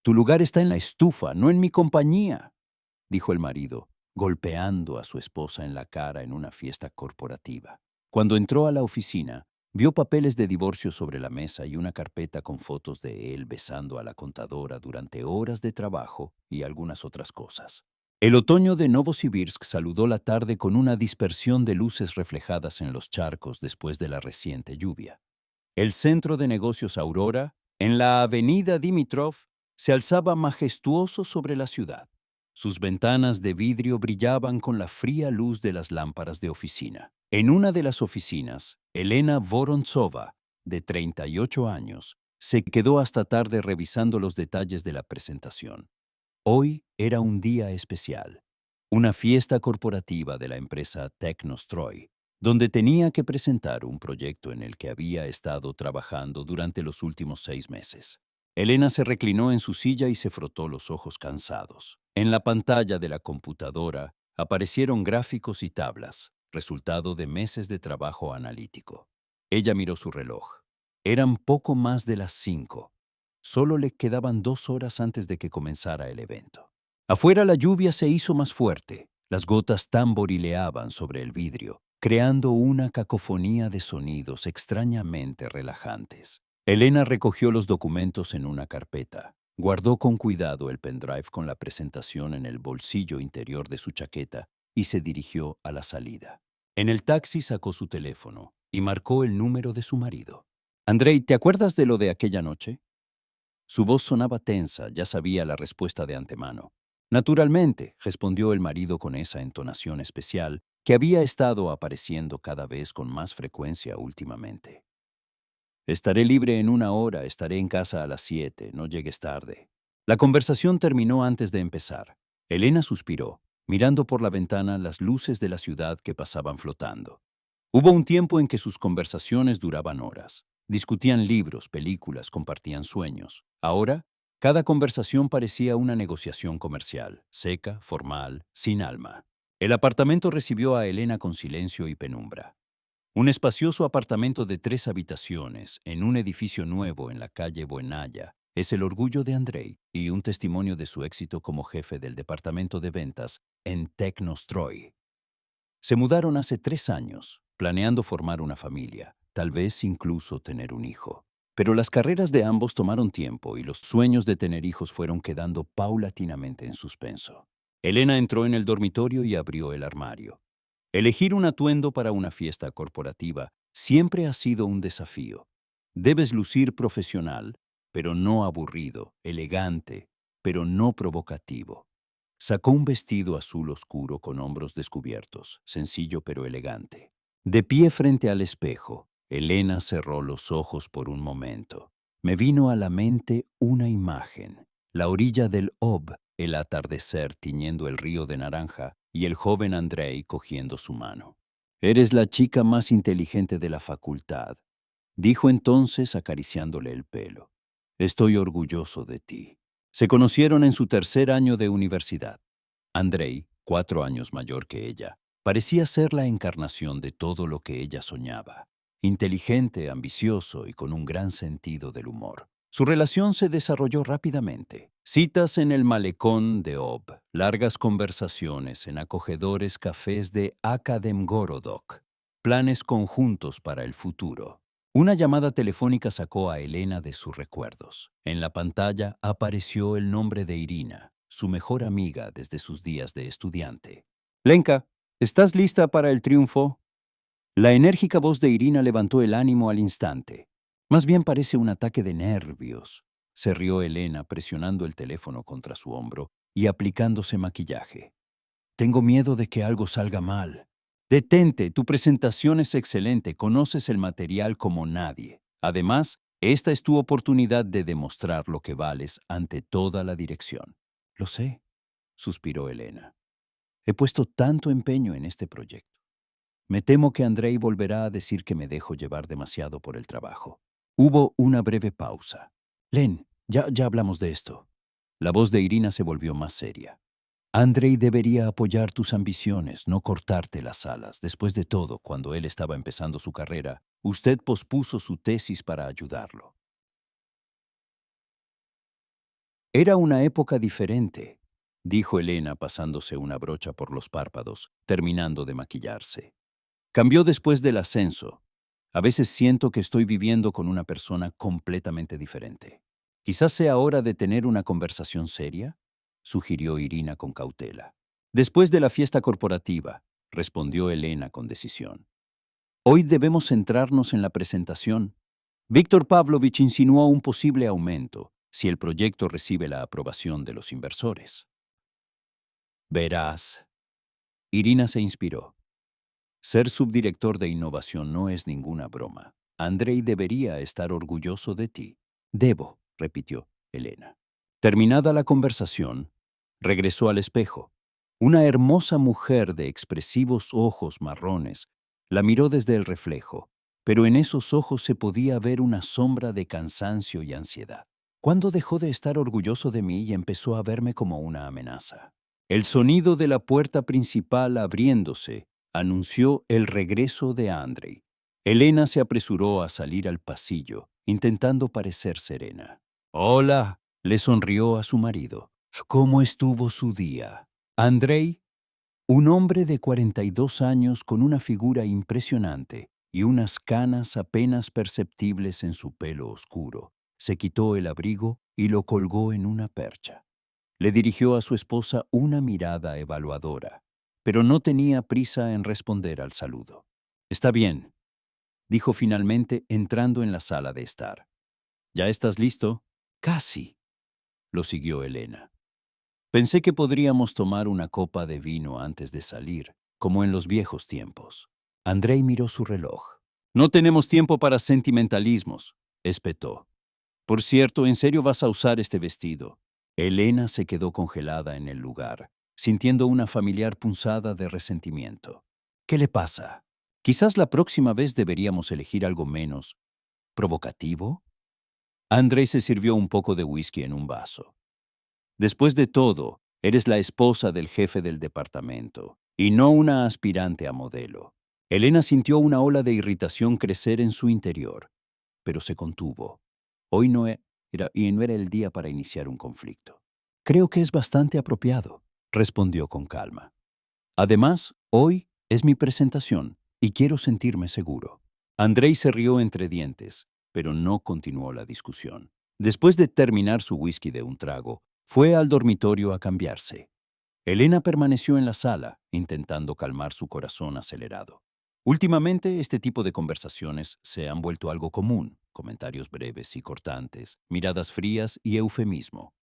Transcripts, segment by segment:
Tu lugar está en la estufa, no en mi compañía, dijo el marido, golpeando a su esposa en la cara en una fiesta corporativa. Cuando entró a la oficina, vio papeles de divorcio sobre la mesa y una carpeta con fotos de él besando a la contadora durante horas de trabajo y algunas otras cosas. El otoño de Novosibirsk saludó la tarde con una dispersión de luces reflejadas en los charcos después de la reciente lluvia. El centro de negocios Aurora, en la avenida Dimitrov, se alzaba majestuoso sobre la ciudad. Sus ventanas de vidrio brillaban con la fría luz de las lámparas de oficina. En una de las oficinas, Elena Vorontsova, de 38 años, se quedó hasta tarde revisando los detalles de la presentación. Hoy era un día especial, una fiesta corporativa de la empresa Technostroy, donde tenía que presentar un proyecto en el que había estado trabajando durante los últimos 6 meses. Elena se reclinó en su silla y se frotó los ojos cansados. En la pantalla de la computadora aparecieron gráficos y tablas, resultado de meses de trabajo analítico. Ella miró su reloj. Eran poco más de las 5. Solo le quedaban 2 horas antes de que comenzara el evento. Afuera la lluvia se hizo más fuerte. Las gotas tamborileaban sobre el vidrio, creando una cacofonía de sonidos extrañamente relajantes. Elena recogió los documentos en una carpeta. Guardó con cuidado el pendrive con la presentación en el bolsillo interior de su chaqueta y se dirigió a la salida. En el taxi sacó su teléfono y marcó el número de su marido. Andrei, ¿te acuerdas de lo de aquella noche? Su voz sonaba tensa, ya sabía la respuesta de antemano. Naturalmente, respondió el marido con esa entonación especial que había estado apareciendo cada vez con más frecuencia últimamente. Estaré libre en 1 hora, estaré en casa a las 7, no llegues tarde. La conversación terminó antes de empezar. Elena suspiró, mirando por la ventana las luces de la ciudad que pasaban flotando. Hubo un tiempo en que sus conversaciones duraban horas. Discutían libros, películas, compartían sueños. Ahora, cada conversación parecía una negociación comercial, seca, formal, sin alma. El apartamento recibió a Elena con silencio y penumbra. Un espacioso apartamento de 3 habitaciones en un edificio nuevo en la calle Buenaya es el orgullo de Andrei y un testimonio de su éxito como jefe del departamento de ventas en Technostroy. Se mudaron hace 3 años, planeando formar una familia, tal vez incluso tener un hijo. Pero las carreras de ambos tomaron tiempo y los sueños de tener hijos fueron quedando paulatinamente en suspenso. Elena entró en el dormitorio y abrió el armario. Elegir un atuendo para una fiesta corporativa siempre ha sido un desafío. Debes lucir profesional, pero no aburrido, elegante, pero no provocativo. Sacó un vestido azul oscuro con hombros descubiertos, sencillo pero elegante. De pie frente al espejo, Elena cerró los ojos por un momento. Me vino a la mente una imagen, la orilla del Ob, el atardecer tiñendo el río de naranja y el joven Andrei cogiendo su mano. Eres la chica más inteligente de la facultad, dijo entonces acariciándole el pelo. Estoy orgulloso de ti. Se conocieron en su tercer año de universidad. Andrei, 4 años mayor que ella, parecía ser la encarnación de todo lo que ella soñaba. Inteligente, ambicioso y con un gran sentido del humor. Su relación se desarrolló rápidamente. Citas en el malecón de Ob, largas conversaciones en acogedores cafés de Akademgorodok, planes conjuntos para el futuro. Una llamada telefónica sacó a Elena de sus recuerdos. En la pantalla apareció el nombre de Irina, su mejor amiga desde sus días de estudiante. Lenka, ¿estás lista para el triunfo? La enérgica voz de Irina levantó el ánimo al instante. Más bien parece un ataque de nervios, se rió Elena presionando el teléfono contra su hombro y aplicándose maquillaje. Tengo miedo de que algo salga mal. Detente, tu presentación es excelente, conoces el material como nadie. Además, esta es tu oportunidad de demostrar lo que vales ante toda la dirección. Lo sé, suspiró Elena. He puesto tanto empeño en este proyecto. Me temo que Andrei volverá a decir que me dejo llevar demasiado por el trabajo. Hubo una breve pausa. Len, ya hablamos de esto. La voz de Irina se volvió más seria. Andrei debería apoyar tus ambiciones, no cortarte las alas. Después de todo, cuando él estaba empezando su carrera, usted pospuso su tesis para ayudarlo. Era una época diferente, dijo Elena pasándose una brocha por los párpados, terminando de maquillarse. Cambió después del ascenso. A veces siento que estoy viviendo con una persona completamente diferente. Quizás sea hora de tener una conversación seria, sugirió Irina con cautela. Después de la fiesta corporativa, respondió Elena con decisión. Hoy debemos centrarnos en la presentación. Víctor Pavlovich insinuó un posible aumento si el proyecto recibe la aprobación de los inversores. Verás. Irina se inspiró. Ser subdirector de innovación no es ninguna broma. Andrei debería estar orgulloso de ti. Debo, repitió Elena. Terminada la conversación, regresó al espejo. Una hermosa mujer de expresivos ojos marrones la miró desde el reflejo, pero en esos ojos se podía ver una sombra de cansancio y ansiedad. ¿Cuándo dejó de estar orgulloso de mí y empezó a verme como una amenaza? El sonido de la puerta principal abriéndose anunció el regreso de Andrei. Elena se apresuró a salir al pasillo, intentando parecer serena. «Hola», le sonrió a su marido. «¿Cómo estuvo su día?» Andrei, un hombre de 42 años con una figura impresionante y unas canas apenas perceptibles en su pelo oscuro, se quitó el abrigo y lo colgó en una percha. Le dirigió a su esposa una mirada evaluadora, pero no tenía prisa en responder al saludo. «Está bien», dijo finalmente entrando en la sala de estar. «¿Ya estás listo?» «Casi», lo siguió Elena. «Pensé que podríamos tomar una copa de vino antes de salir, como en los viejos tiempos». Andrei miró su reloj. «No tenemos tiempo para sentimentalismos», espetó. «Por cierto, ¿en serio vas a usar este vestido?» Elena se quedó congelada en el lugar, sintiendo una familiar punzada de resentimiento. «¿Qué le pasa? Quizás la próxima vez deberíamos elegir algo menos provocativo». Andrei se sirvió un poco de whisky en un vaso. «Después de todo, eres la esposa del jefe del departamento, y no una aspirante a modelo». Elena sintió una ola de irritación crecer en su interior, pero se contuvo. Hoy no era el día para iniciar un conflicto. «Creo que es bastante apropiado», respondió con calma. «Además, hoy es mi presentación y quiero sentirme seguro». Andrei se rió entre dientes, pero no continuó la discusión. Después de terminar su whisky de un trago, fue al dormitorio a cambiarse. Elena permaneció en la sala, intentando calmar su corazón acelerado. Últimamente, este tipo de conversaciones se han vuelto algo común, comentarios breves y cortantes, miradas frías y eufemismo.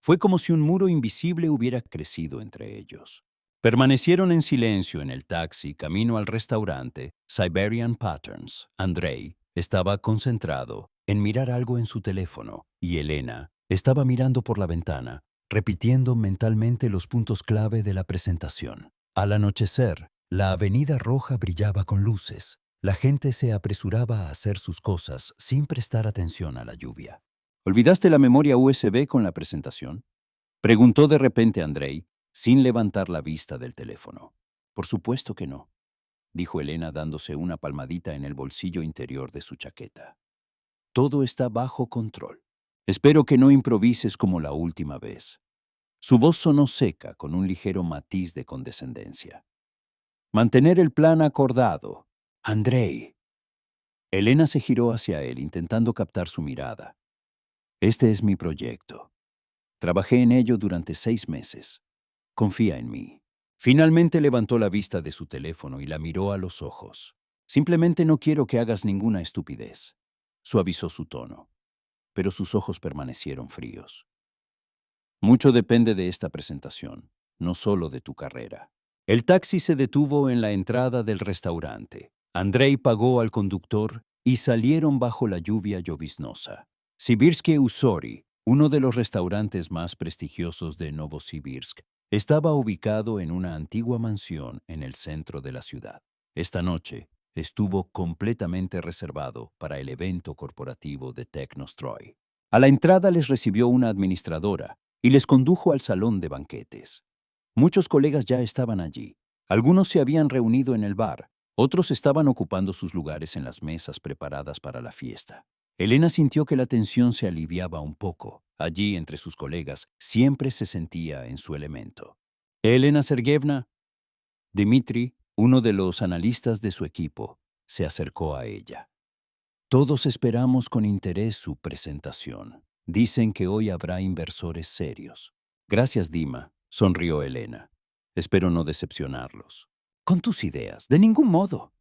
Fue como si un muro invisible hubiera crecido entre ellos. Permanecieron en silencio en el taxi camino al restaurante Siberian Patterns. Andrei estaba concentrado en mirar algo en su teléfono y Elena estaba mirando por la ventana, repitiendo mentalmente los puntos clave de la presentación. Al anochecer, la avenida roja brillaba con luces. La gente se apresuraba a hacer sus cosas sin prestar atención a la lluvia. ¿Olvidaste la memoria USB con la presentación?, preguntó de repente Andrei, sin levantar la vista del teléfono. «Por supuesto que no», dijo Elena dándose una palmadita en el bolsillo interior de su chaqueta. «Todo está bajo control. Espero que no improvises como la última vez». Su voz sonó seca, con un ligero matiz de condescendencia. «Mantener el plan acordado. Andrei». Elena se giró hacia él, intentando captar su mirada. «Este es mi proyecto. Trabajé en ello durante 6 meses. Confía en mí». Finalmente levantó la vista de su teléfono y la miró a los ojos. «Simplemente no quiero que hagas ninguna estupidez», suavizó su tono, pero sus ojos permanecieron fríos. «Mucho depende de esta presentación, no solo de tu carrera». El taxi se detuvo en la entrada del restaurante. Andrei pagó al conductor y salieron bajo la lluvia lloviznosa. Sibirsky Usori, uno de los restaurantes más prestigiosos de Novosibirsk, estaba ubicado en una antigua mansión en el centro de la ciudad. Esta noche estuvo completamente reservado para el evento corporativo de Technostroy. A la entrada les recibió una administradora y les condujo al salón de banquetes. Muchos colegas ya estaban allí. Algunos se habían reunido en el bar, otros estaban ocupando sus lugares en las mesas preparadas para la fiesta. Elena sintió que la tensión se aliviaba un poco. Allí, entre sus colegas, siempre se sentía en su elemento. Elena Sergeyevna, Dmitri, uno de los analistas de su equipo, se acercó a ella. Todos esperamos con interés su presentación. Dicen que hoy habrá inversores serios. Gracias, Dima, sonrió Elena. Espero no decepcionarlos. Con tus ideas, de ningún modo,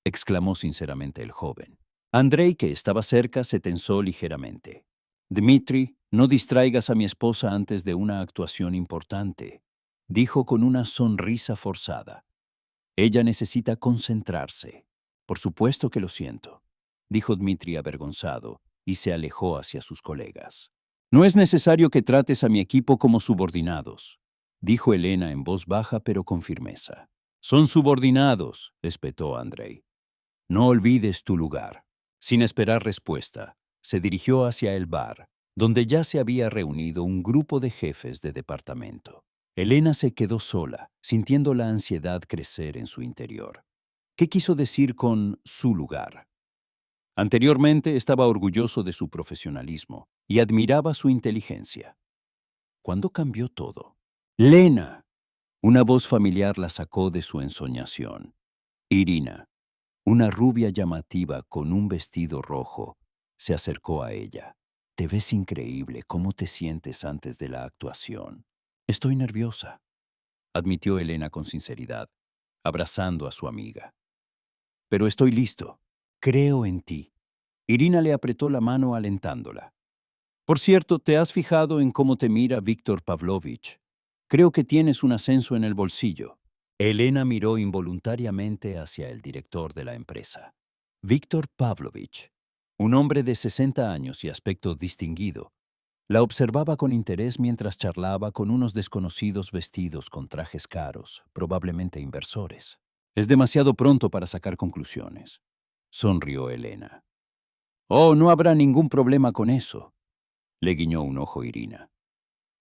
exclamó sinceramente el joven. Andrei, que estaba cerca, se tensó ligeramente. Dmitri, no distraigas a mi esposa antes de una actuación importante, dijo con una sonrisa forzada. Ella necesita concentrarse. Por supuesto que lo siento, dijo Dmitri avergonzado y se alejó hacia sus colegas. No es necesario que trates a mi equipo como subordinados, dijo Elena en voz baja pero con firmeza. Son subordinados, espetó Andrei. No olvides tu lugar. Sin esperar respuesta, se dirigió hacia el bar, donde ya se había reunido un grupo de jefes de departamento. Elena se quedó sola, sintiendo la ansiedad crecer en su interior. ¿Qué quiso decir con su lugar? Anteriormente estaba orgulloso de su profesionalismo y admiraba su inteligencia. ¿Cuándo cambió todo? Lena. Una voz familiar la sacó de su ensoñación. Irina, una rubia llamativa con un vestido rojo, se acercó a ella. Te ves increíble. ¿Cómo te sientes antes de la actuación? Estoy nerviosa, admitió Elena con sinceridad, abrazando a su amiga. Pero estoy listo. Creo en ti. Irina le apretó la mano alentándola. Por cierto, ¿te has fijado en cómo te mira Víctor Pavlovich? Creo que tienes un ascenso en el bolsillo. Elena miró involuntariamente hacia el director de la empresa. Víctor Pavlovich, un hombre de 60 años y aspecto distinguido, la observaba con interés mientras charlaba con unos desconocidos vestidos con trajes caros, probablemente inversores. Es demasiado pronto para sacar conclusiones, sonrió Elena. Oh, no habrá ningún problema con eso, le guiñó un ojo Irina.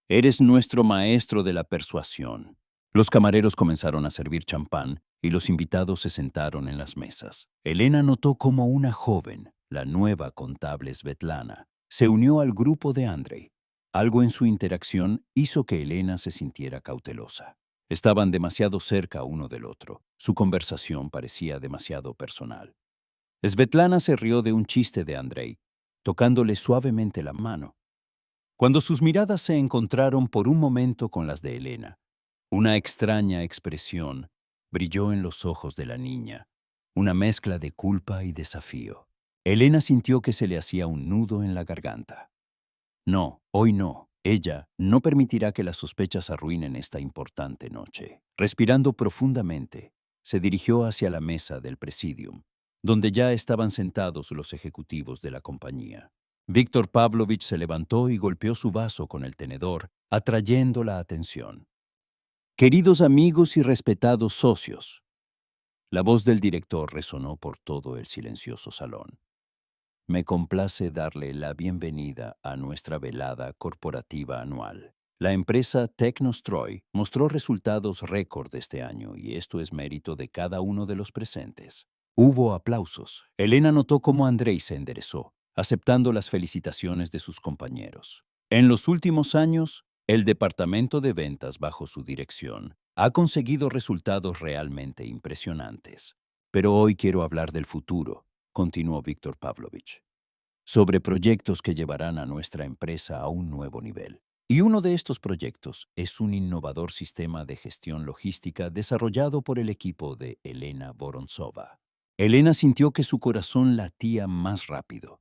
Eres nuestro maestro de la persuasión. Los camareros comenzaron a servir champán y los invitados se sentaron en las mesas. Elena notó cómo una joven, la nueva contable Svetlana, se unió al grupo de Andrei. Algo en su interacción hizo que Elena se sintiera cautelosa. Estaban demasiado cerca uno del otro. Su conversación parecía demasiado personal. Svetlana se rió de un chiste de Andrei, tocándole suavemente la mano. Cuando sus miradas se encontraron por un momento con las de Elena, una extraña expresión brilló en los ojos de la niña, una mezcla de culpa y desafío. Elena sintió que se le hacía un nudo en la garganta. No, hoy no. Ella no permitirá que las sospechas arruinen esta importante noche. Respirando profundamente, se dirigió hacia la mesa del presidium, donde ya estaban sentados los ejecutivos de la compañía. Víctor Pavlovich se levantó y golpeó su vaso con el tenedor, atrayendo la atención. Queridos amigos y respetados socios, la voz del director resonó por todo el silencioso salón. Me complace darle la bienvenida a nuestra velada corporativa anual. La empresa Technostroy mostró resultados récord este año y esto es mérito de cada uno de los presentes. Hubo aplausos. Elena notó cómo Andrei se enderezó, aceptando las felicitaciones de sus compañeros. En los últimos años, el departamento de ventas bajo su dirección ha conseguido resultados realmente impresionantes. Pero hoy quiero hablar del futuro, continuó Víctor Pavlovich, sobre proyectos que llevarán a nuestra empresa a un nuevo nivel. Y uno de estos proyectos es un innovador sistema de gestión logística desarrollado por el equipo de Elena Vorontsova. Elena sintió que su corazón latía más rápido.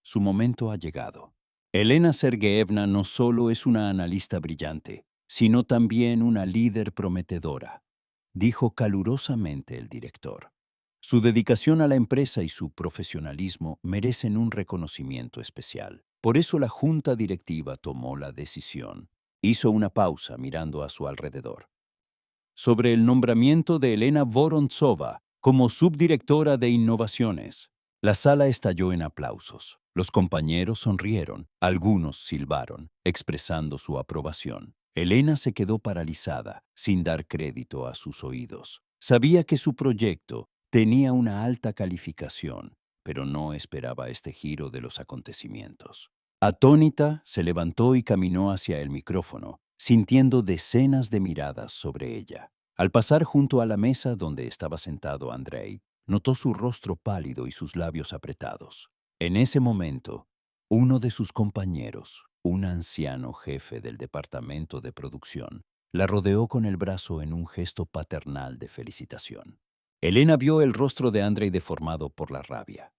Su momento ha llegado. Elena Sergeyevna no solo es una analista brillante, sino también una líder prometedora, dijo calurosamente el director. Su dedicación a la empresa y su profesionalismo merecen un reconocimiento especial. Por eso la junta directiva tomó la decisión. Hizo una pausa mirando a su alrededor. Sobre el nombramiento de Elena Vorontsova como subdirectora de innovaciones. La sala estalló en aplausos. Los compañeros sonrieron, algunos silbaron, expresando su aprobación. Elena se quedó paralizada, sin dar crédito a sus oídos. Sabía que su proyecto tenía una alta calificación, pero no esperaba este giro de los acontecimientos. Atónita, se levantó y caminó hacia el micrófono, sintiendo decenas de miradas sobre ella. Al pasar junto a la mesa donde estaba sentado Andrei, notó su rostro pálido y sus labios apretados. En ese momento, uno de sus compañeros, un anciano jefe del departamento de producción, la rodeó con el brazo en un gesto paternal de felicitación. Elena vio el rostro de Andrei deformado por la rabia.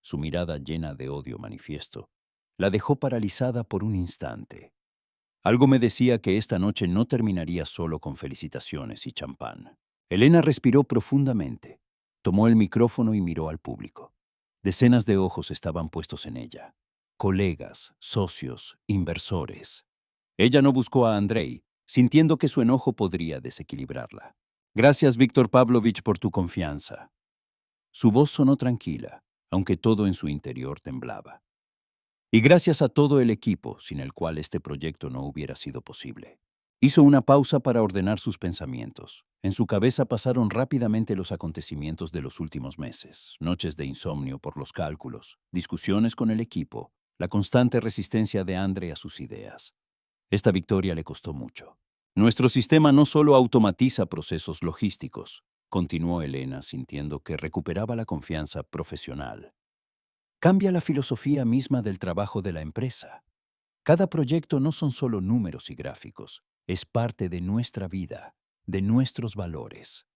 Su mirada llena de odio manifiesto la dejó paralizada por un instante. Algo me decía que esta noche no terminaría solo con felicitaciones y champán. Elena respiró profundamente, tomó el micrófono y miró al público. Decenas de ojos estaban puestos en ella. Colegas, socios, inversores. Ella no buscó a Andrei, sintiendo que su enojo podría desequilibrarla. Gracias, Víctor Pavlovich, por tu confianza. Su voz sonó tranquila, aunque todo en su interior temblaba. Y gracias a todo el equipo, sin el cual este proyecto no hubiera sido posible. Hizo una pausa para ordenar sus pensamientos. En su cabeza pasaron rápidamente los acontecimientos de los últimos meses, noches de insomnio por los cálculos, discusiones con el equipo, la constante resistencia de Andre a sus ideas. Esta victoria le costó mucho. Nuestro sistema no solo automatiza procesos logísticos, continuó Elena sintiendo que recuperaba la confianza profesional. Cambia la filosofía misma del trabajo de la empresa. Cada proyecto no son solo números y gráficos, es parte de nuestra vida, de nuestros valores.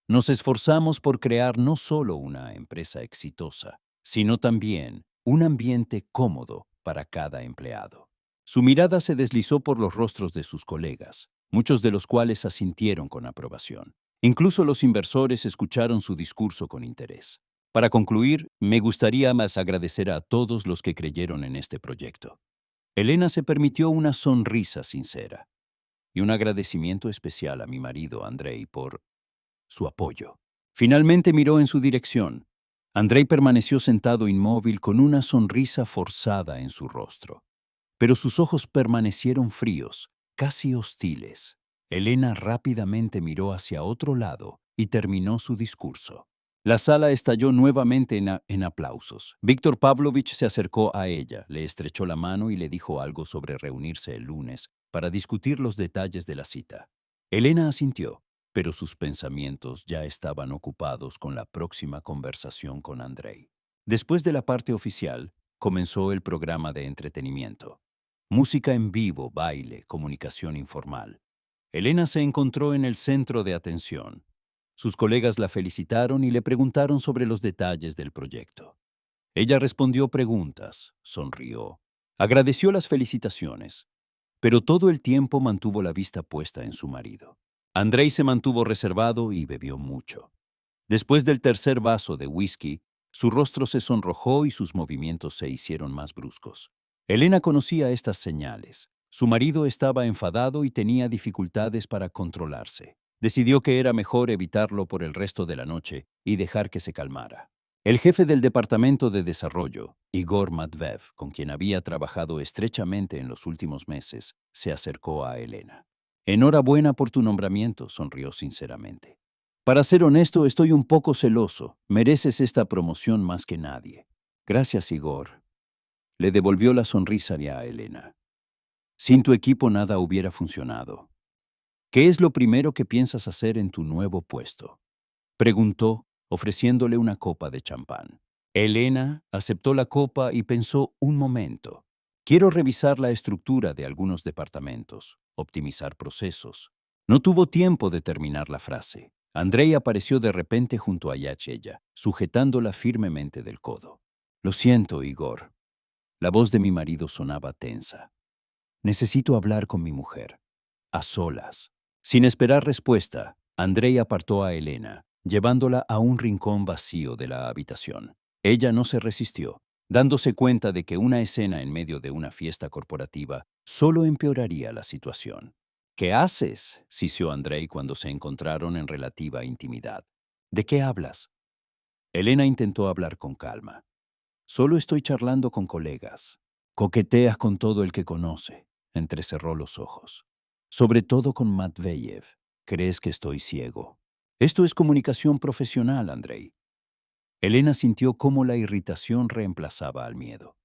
Nos esforzamos por crear no solo una empresa exitosa, sino también un ambiente cómodo para cada empleado. Su mirada se deslizó por los rostros de sus colegas, muchos de los cuales asintieron con aprobación. Incluso los inversores escucharon su discurso con interés. Para concluir, me gustaría más agradecer a todos los que creyeron en este proyecto. Elena se permitió una sonrisa sincera y un agradecimiento especial a mi marido, Andrei, por su apoyo. Finalmente miró en su dirección. Andrei permaneció sentado inmóvil con una sonrisa forzada en su rostro, pero sus ojos permanecieron fríos, casi hostiles. Elena rápidamente miró hacia otro lado y terminó su discurso. La sala estalló nuevamente en aplausos. Víctor Pavlovich se acercó a ella, le estrechó la mano y le dijo algo sobre reunirse el lunes para discutir los detalles de la cita. Elena asintió, pero sus pensamientos ya estaban ocupados con la próxima conversación con Andrei. Después de la parte oficial, comenzó el programa de entretenimiento. Música en vivo, baile, comunicación informal. Elena se encontró en el centro de atención. Sus colegas la felicitaron y le preguntaron sobre los detalles del proyecto. Ella respondió preguntas, sonrió, agradeció las felicitaciones, pero todo el tiempo mantuvo la vista puesta en su marido. Andrei se mantuvo reservado y bebió mucho. Después del tercer vaso de whisky, su rostro se sonrojó y sus movimientos se hicieron más bruscos. Elena conocía estas señales. Su marido estaba enfadado y tenía dificultades para controlarse. Decidió que era mejor evitarlo por el resto de la noche y dejar que se calmara. El jefe del departamento de desarrollo, Igor Matveev, con quien había trabajado estrechamente en los últimos meses, se acercó a Elena. Enhorabuena por tu nombramiento, sonrió sinceramente. Para ser honesto, estoy un poco celoso. Mereces esta promoción más que nadie. Gracias, Igor. Le devolvió la sonrisa a Elena. Sin tu equipo nada hubiera funcionado. ¿Qué es lo primero que piensas hacer en tu nuevo puesto? Preguntó, ofreciéndole una copa de champán. Elena aceptó la copa y pensó un momento. Quiero revisar la estructura de algunos departamentos, optimizar procesos. No tuvo tiempo de terminar la frase. Andrei apareció de repente junto a Yachella, sujetándola firmemente del codo. Lo siento, Igor. La voz de mi marido sonaba tensa. Necesito hablar con mi mujer. A solas. Sin esperar respuesta, Andrei apartó a Elena, llevándola a un rincón vacío de la habitación. Ella no se resistió, dándose cuenta de que una escena en medio de una fiesta corporativa solo empeoraría la situación. ¿Qué haces?, sisió Andrei cuando se encontraron en relativa intimidad. ¿De qué hablas? Elena intentó hablar con calma. Solo estoy charlando con colegas. Coqueteas con todo el que conoce. Entrecerró los ojos. Sobre todo con Matveyev. ¿Crees que estoy ciego? Esto es comunicación profesional, Andrei. Elena sintió cómo la irritación reemplazaba al miedo.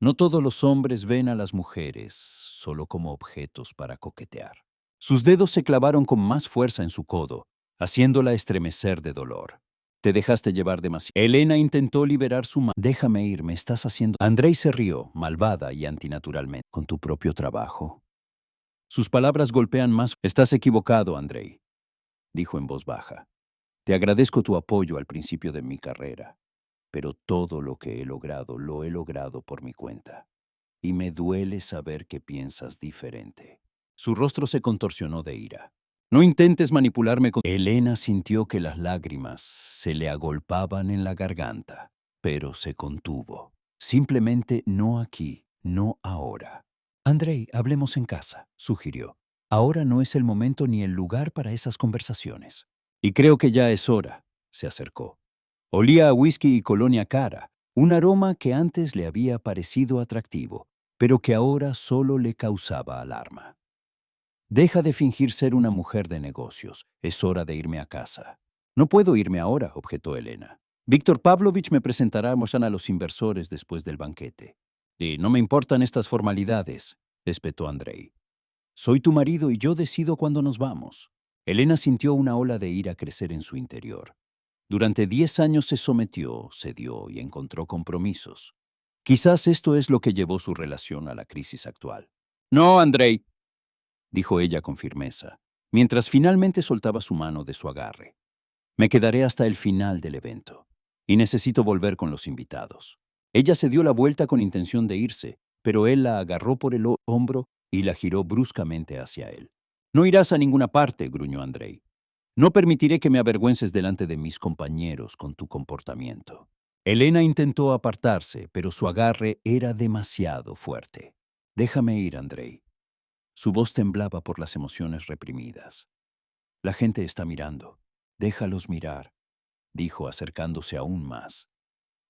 No todos los hombres ven a las mujeres solo como objetos para coquetear. Sus dedos se clavaron con más fuerza en su codo, haciéndola estremecer de dolor. Te dejaste llevar demasiado. Elena intentó liberar su mano. Déjame ir, me estás haciendo. Andrei se rió, malvada y antinaturalmente, con tu propio trabajo. Sus palabras golpean más. Estás equivocado, Andrei, dijo en voz baja. Te agradezco tu apoyo al principio de mi carrera, pero todo lo que he logrado lo he logrado por mi cuenta. Y me duele saber que piensas diferente. Su rostro se contorsionó de ira. No intentes manipularme con... Elena sintió que las lágrimas se le agolpaban en la garganta, pero se contuvo. Simplemente no aquí, no ahora. Andrei, hablemos en casa, sugirió. Ahora no es el momento ni el lugar para esas conversaciones. Y creo que ya es hora, se acercó. Olía a whisky y colonia cara, un aroma que antes le había parecido atractivo, pero que ahora solo le causaba alarma. Deja de fingir ser una mujer de negocios. Es hora de irme a casa. No puedo irme ahora, objetó Elena. Víctor Pavlovich me presentará a los inversores después del banquete. Y no me importan estas formalidades, espetó Andrei. Soy tu marido y yo decido cuándo nos vamos. Elena sintió una ola de ira crecer en su interior. Durante 10 años se sometió, cedió y encontró compromisos. Quizás esto es lo que llevó su relación a la crisis actual. No, Andrei, dijo ella con firmeza, mientras finalmente soltaba su mano de su agarre. Me quedaré hasta el final del evento, y necesito volver con los invitados. Ella se dio la vuelta con intención de irse, pero él la agarró por el hombro y la giró bruscamente hacia él. No irás a ninguna parte, gruñó Andrei. No permitiré que me avergüences delante de mis compañeros con tu comportamiento. Elena intentó apartarse, pero su agarre era demasiado fuerte. Déjame ir, Andrei. Su voz temblaba por las emociones reprimidas. La gente está mirando. Déjalos mirar, dijo acercándose aún más.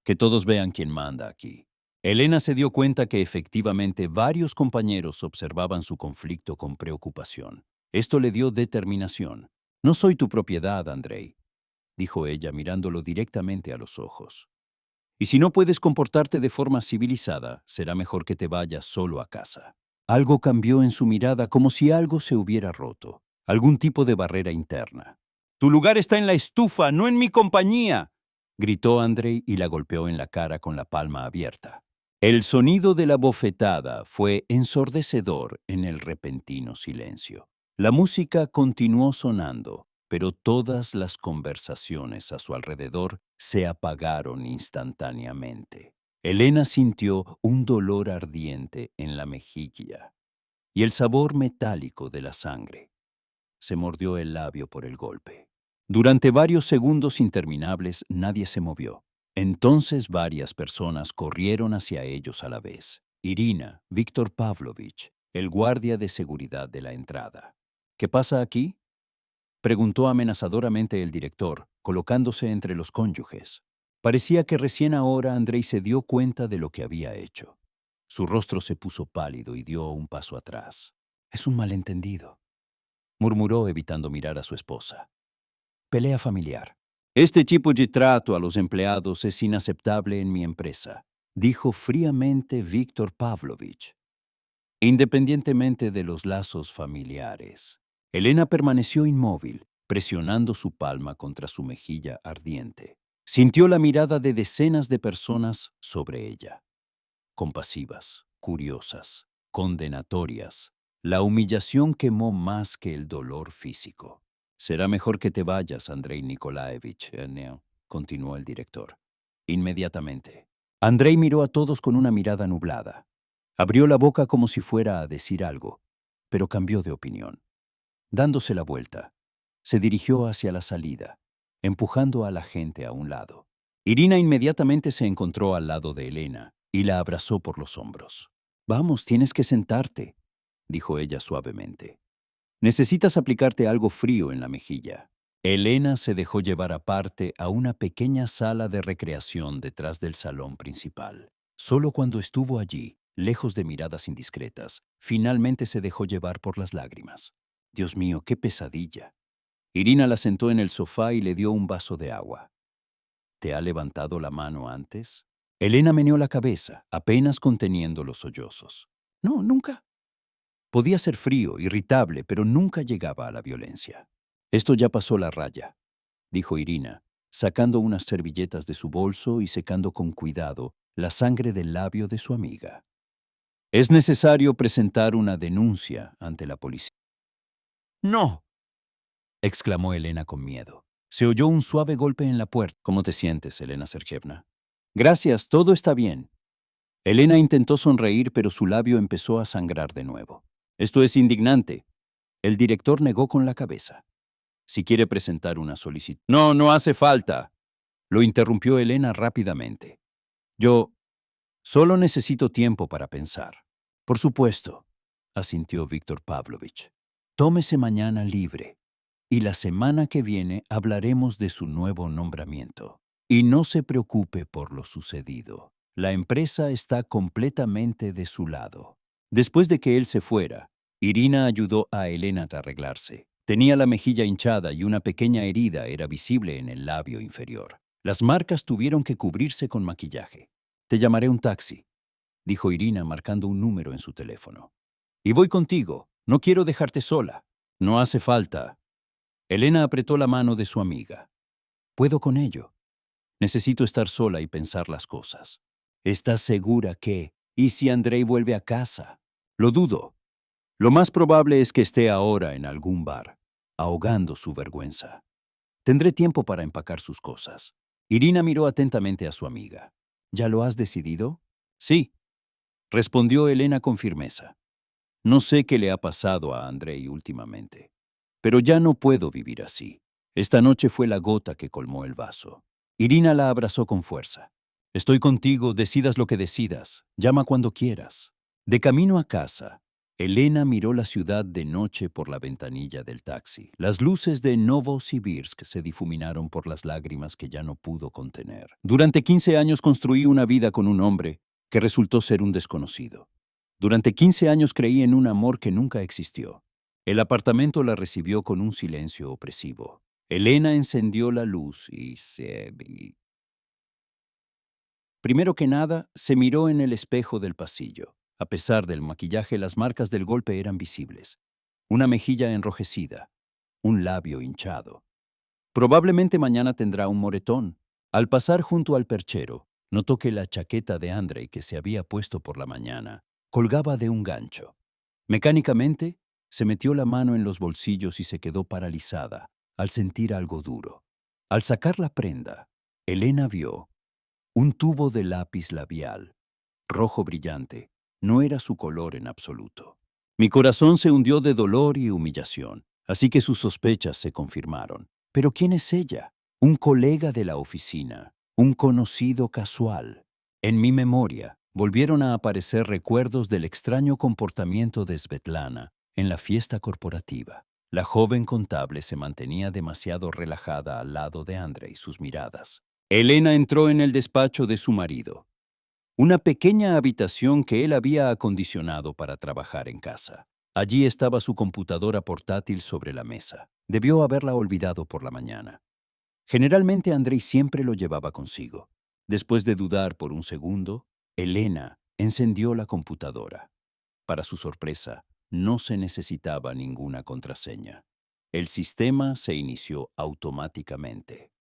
Que todos vean quién manda aquí. Elena se dio cuenta que efectivamente varios compañeros observaban su conflicto con preocupación. Esto le dio determinación. No soy tu propiedad, Andrei, dijo ella mirándolo directamente a los ojos. Y si no puedes comportarte de forma civilizada, será mejor que te vayas solo a casa. Algo cambió en su mirada como si algo se hubiera roto, algún tipo de barrera interna. Tu lugar está en la estufa, no en mi compañía, gritó Andrei y la golpeó en la cara con la palma abierta. El sonido de la bofetada fue ensordecedor en el repentino silencio. La música continuó sonando, pero todas las conversaciones a su alrededor se apagaron instantáneamente. Elena sintió un dolor ardiente en la mejilla y el sabor metálico de la sangre. Se mordió el labio por el golpe. Durante varios segundos interminables nadie se movió. Entonces varias personas corrieron hacia ellos a la vez. Irina, Víctor Pavlovich, el guardia de seguridad de la entrada. ¿Qué pasa aquí?, preguntó amenazadoramente el director, colocándose entre los cónyuges. Parecía que recién ahora Andrei se dio cuenta de lo que había hecho. Su rostro se puso pálido y dio un paso atrás. Es un malentendido, murmuró evitando mirar a su esposa. Pelea familiar. Este tipo de trato a los empleados es inaceptable en mi empresa, dijo fríamente Víctor Pavlovich. Independientemente de los lazos familiares. Elena permaneció inmóvil, presionando su palma contra su mejilla ardiente. Sintió la mirada de decenas de personas sobre ella. Compasivas, curiosas, condenatorias. La humillación quemó más que el dolor físico. Será mejor que te vayas, Andrei Nikolaevich, continuó el director. Inmediatamente. Andrei miró a todos con una mirada nublada. Abrió la boca como si fuera a decir algo, pero cambió de opinión. Dándose la vuelta, se dirigió hacia la salida, empujando a la gente a un lado. Irina inmediatamente se encontró al lado de Elena y la abrazó por los hombros. Vamos, tienes que sentarte, dijo ella suavemente. Necesitas aplicarte algo frío en la mejilla. Elena se dejó llevar aparte a una pequeña sala de recreación detrás del salón principal. Solo cuando estuvo allí, lejos de miradas indiscretas, finalmente se dejó llevar por las lágrimas. Dios mío, qué pesadilla. Irina la sentó en el sofá y le dio un vaso de agua. ¿Te ha levantado la mano antes? Elena meneó la cabeza, apenas conteniendo los sollozos. No, nunca. Podía ser frío, irritable, pero nunca llegaba a la violencia. Esto ya pasó la raya, dijo Irina, sacando unas servilletas de su bolso y secando con cuidado la sangre del labio de su amiga. Es necesario presentar una denuncia ante la policía. ¡No!, exclamó Elena con miedo. Se oyó un suave golpe en la puerta. ¿Cómo te sientes, Elena Sergeyevna? Gracias, todo está bien. Elena intentó sonreír, pero su labio empezó a sangrar de nuevo. Esto es indignante. El director negó con la cabeza. Si quiere presentar una solicitud. No, no hace falta. Lo interrumpió Elena rápidamente. Yo solo necesito tiempo para pensar. Por supuesto, asintió Víctor Pavlovich. Tómese mañana libre y la semana que viene hablaremos de su nuevo nombramiento. Y no se preocupe por lo sucedido. La empresa está completamente de su lado. Después de que él se fuera, Irina ayudó a Elena a arreglarse. Tenía la mejilla hinchada y una pequeña herida era visible en el labio inferior. Las marcas tuvieron que cubrirse con maquillaje. Te llamaré un taxi, dijo Irina marcando un número en su teléfono. Y voy contigo. No quiero dejarte sola. No hace falta. Elena apretó la mano de su amiga. Puedo con ello. Necesito estar sola y pensar las cosas. ¿Estás segura que? ¿Y si Andrei vuelve a casa? Lo dudo. Lo más probable es que esté ahora en algún bar, ahogando su vergüenza. Tendré tiempo para empacar sus cosas. Irina miró atentamente a su amiga. ¿Ya lo has decidido? Sí, respondió Elena con firmeza. No sé qué le ha pasado a Andrei últimamente, pero ya no puedo vivir así. Esta noche fue la gota que colmó el vaso. Irina la abrazó con fuerza. Estoy contigo, decidas lo que decidas. Llama cuando quieras. De camino a casa, Elena miró la ciudad de noche por la ventanilla del taxi. Las luces de Novosibirsk se difuminaron por las lágrimas que ya no pudo contener. Durante 15 años construí una vida con un hombre que resultó ser un desconocido. Durante 15 años creí en un amor que nunca existió. El apartamento la recibió con un silencio opresivo. Elena encendió la luz y primero que nada, se miró en el espejo del pasillo. A pesar del maquillaje, las marcas del golpe eran visibles. Una mejilla enrojecida, un labio hinchado. Probablemente mañana tendrá un moretón. Al pasar junto al perchero, notó que la chaqueta de Andrei que se había puesto por la mañana colgaba de un gancho. Mecánicamente, se metió la mano en los bolsillos y se quedó paralizada al sentir algo duro. Al sacar la prenda, Elena vio un tubo de lápiz labial, rojo brillante. No era su color en absoluto. Mi corazón se hundió de dolor y humillación, así que sus sospechas se confirmaron. ¿Pero quién es ella? Un colega de la oficina, un conocido casual. En mi memoria, volvieron a aparecer recuerdos del extraño comportamiento de Svetlana en la fiesta corporativa. La joven contable se mantenía demasiado relajada al lado de Andrei, sus miradas. Elena entró en el despacho de su marido, una pequeña habitación que él había acondicionado para trabajar en casa. Allí estaba su computadora portátil sobre la mesa. Debió haberla olvidado por la mañana. Generalmente Andrei siempre lo llevaba consigo. Después de dudar por un segundo, Elena encendió la computadora. Para su sorpresa, no se necesitaba ninguna contraseña. El sistema se inició automáticamente.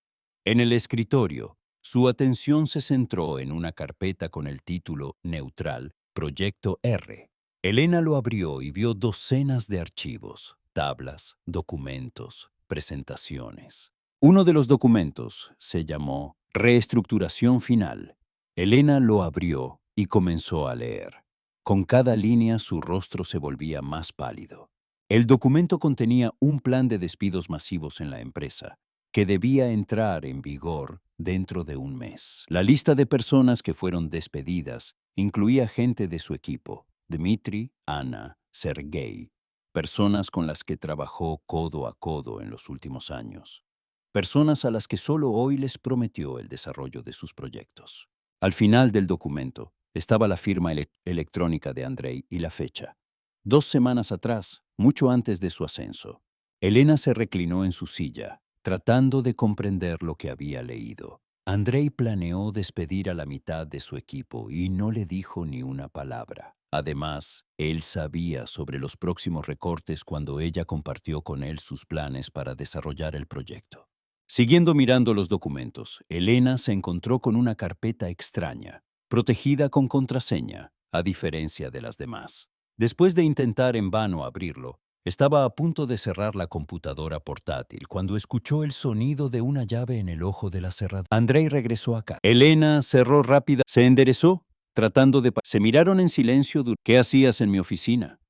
En el escritorio, su atención se centró en una carpeta con el título neutral Proyecto R. Elena lo abrió y vio docenas de archivos, tablas, documentos, presentaciones. Uno de los documentos se llamó Reestructuración Final. Elena lo abrió y comenzó a leer. Con cada línea su rostro se volvía más pálido. El documento contenía un plan de despidos masivos en la empresa, que debía entrar en vigor dentro de un mes. La lista de personas que fueron despedidas incluía gente de su equipo, Dmitri, Ana, Sergei, personas con las que trabajó codo a codo en los últimos años, personas a las que solo hoy les prometió el desarrollo de sus proyectos. Al final del documento estaba la firma electrónica de Andrei y la fecha. 2 semanas atrás, mucho antes de su ascenso. Elena se reclinó en su silla, tratando de comprender lo que había leído. Andrei planeó despedir a la mitad de su equipo y no le dijo ni una palabra. Además, él sabía sobre los próximos recortes cuando ella compartió con él sus planes para desarrollar el proyecto. Siguiendo mirando los documentos, Elena se encontró con una carpeta extraña, protegida con contraseña, a diferencia de las demás. Después de intentar en vano abrirlo, estaba a punto de cerrar la computadora portátil cuando escuchó el sonido de una llave en el ojo de la cerradura. Andrei regresó a casa. Elena cerró rápida, se enderezó, tratando de... Se miraron en silencio. ¿Qué hacías en mi oficina?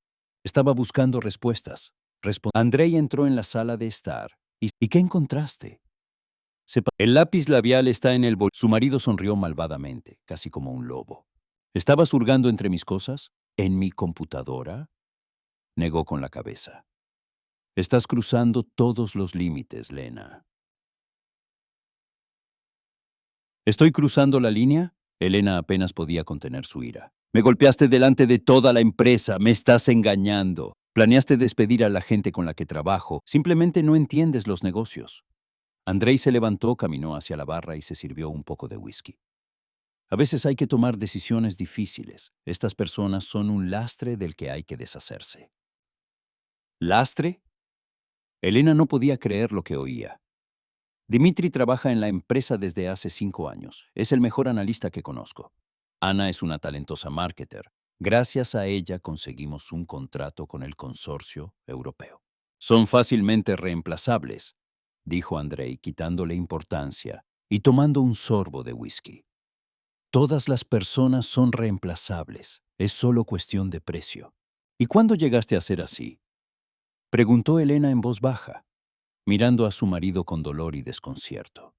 Estaba buscando respuestas. Andrei entró en la sala de estar. ¿Y qué encontraste? El lápiz labial está en el bolsillo. Su marido sonrió malvadamente, casi como un lobo. ¿Estabas hurgando entre mis cosas? ¿En mi computadora? Negó con la cabeza. Estás cruzando todos los límites, Lena. ¿Estoy cruzando la línea? Elena apenas podía contener su ira. Me golpeaste delante de toda la empresa, me estás engañando. Planeaste despedir a la gente con la que trabajo, simplemente no entiendes los negocios. Andrei se levantó, caminó hacia la barra y se sirvió un poco de whisky. A veces hay que tomar decisiones difíciles. Estas personas son un lastre del que hay que deshacerse. ¿Lastre? Elena no podía creer lo que oía. Dimitri trabaja en la empresa desde hace 5 años. Es el mejor analista que conozco. Ana es una talentosa marketer. Gracias a ella conseguimos un contrato con el consorcio europeo. Son fácilmente reemplazables, dijo Andrei, quitándole importancia y tomando un sorbo de whisky. Todas las personas son reemplazables. Es solo cuestión de precio. ¿Y cuándo llegaste a ser así? Preguntó Elena en voz baja, mirando a su marido con dolor y desconcierto.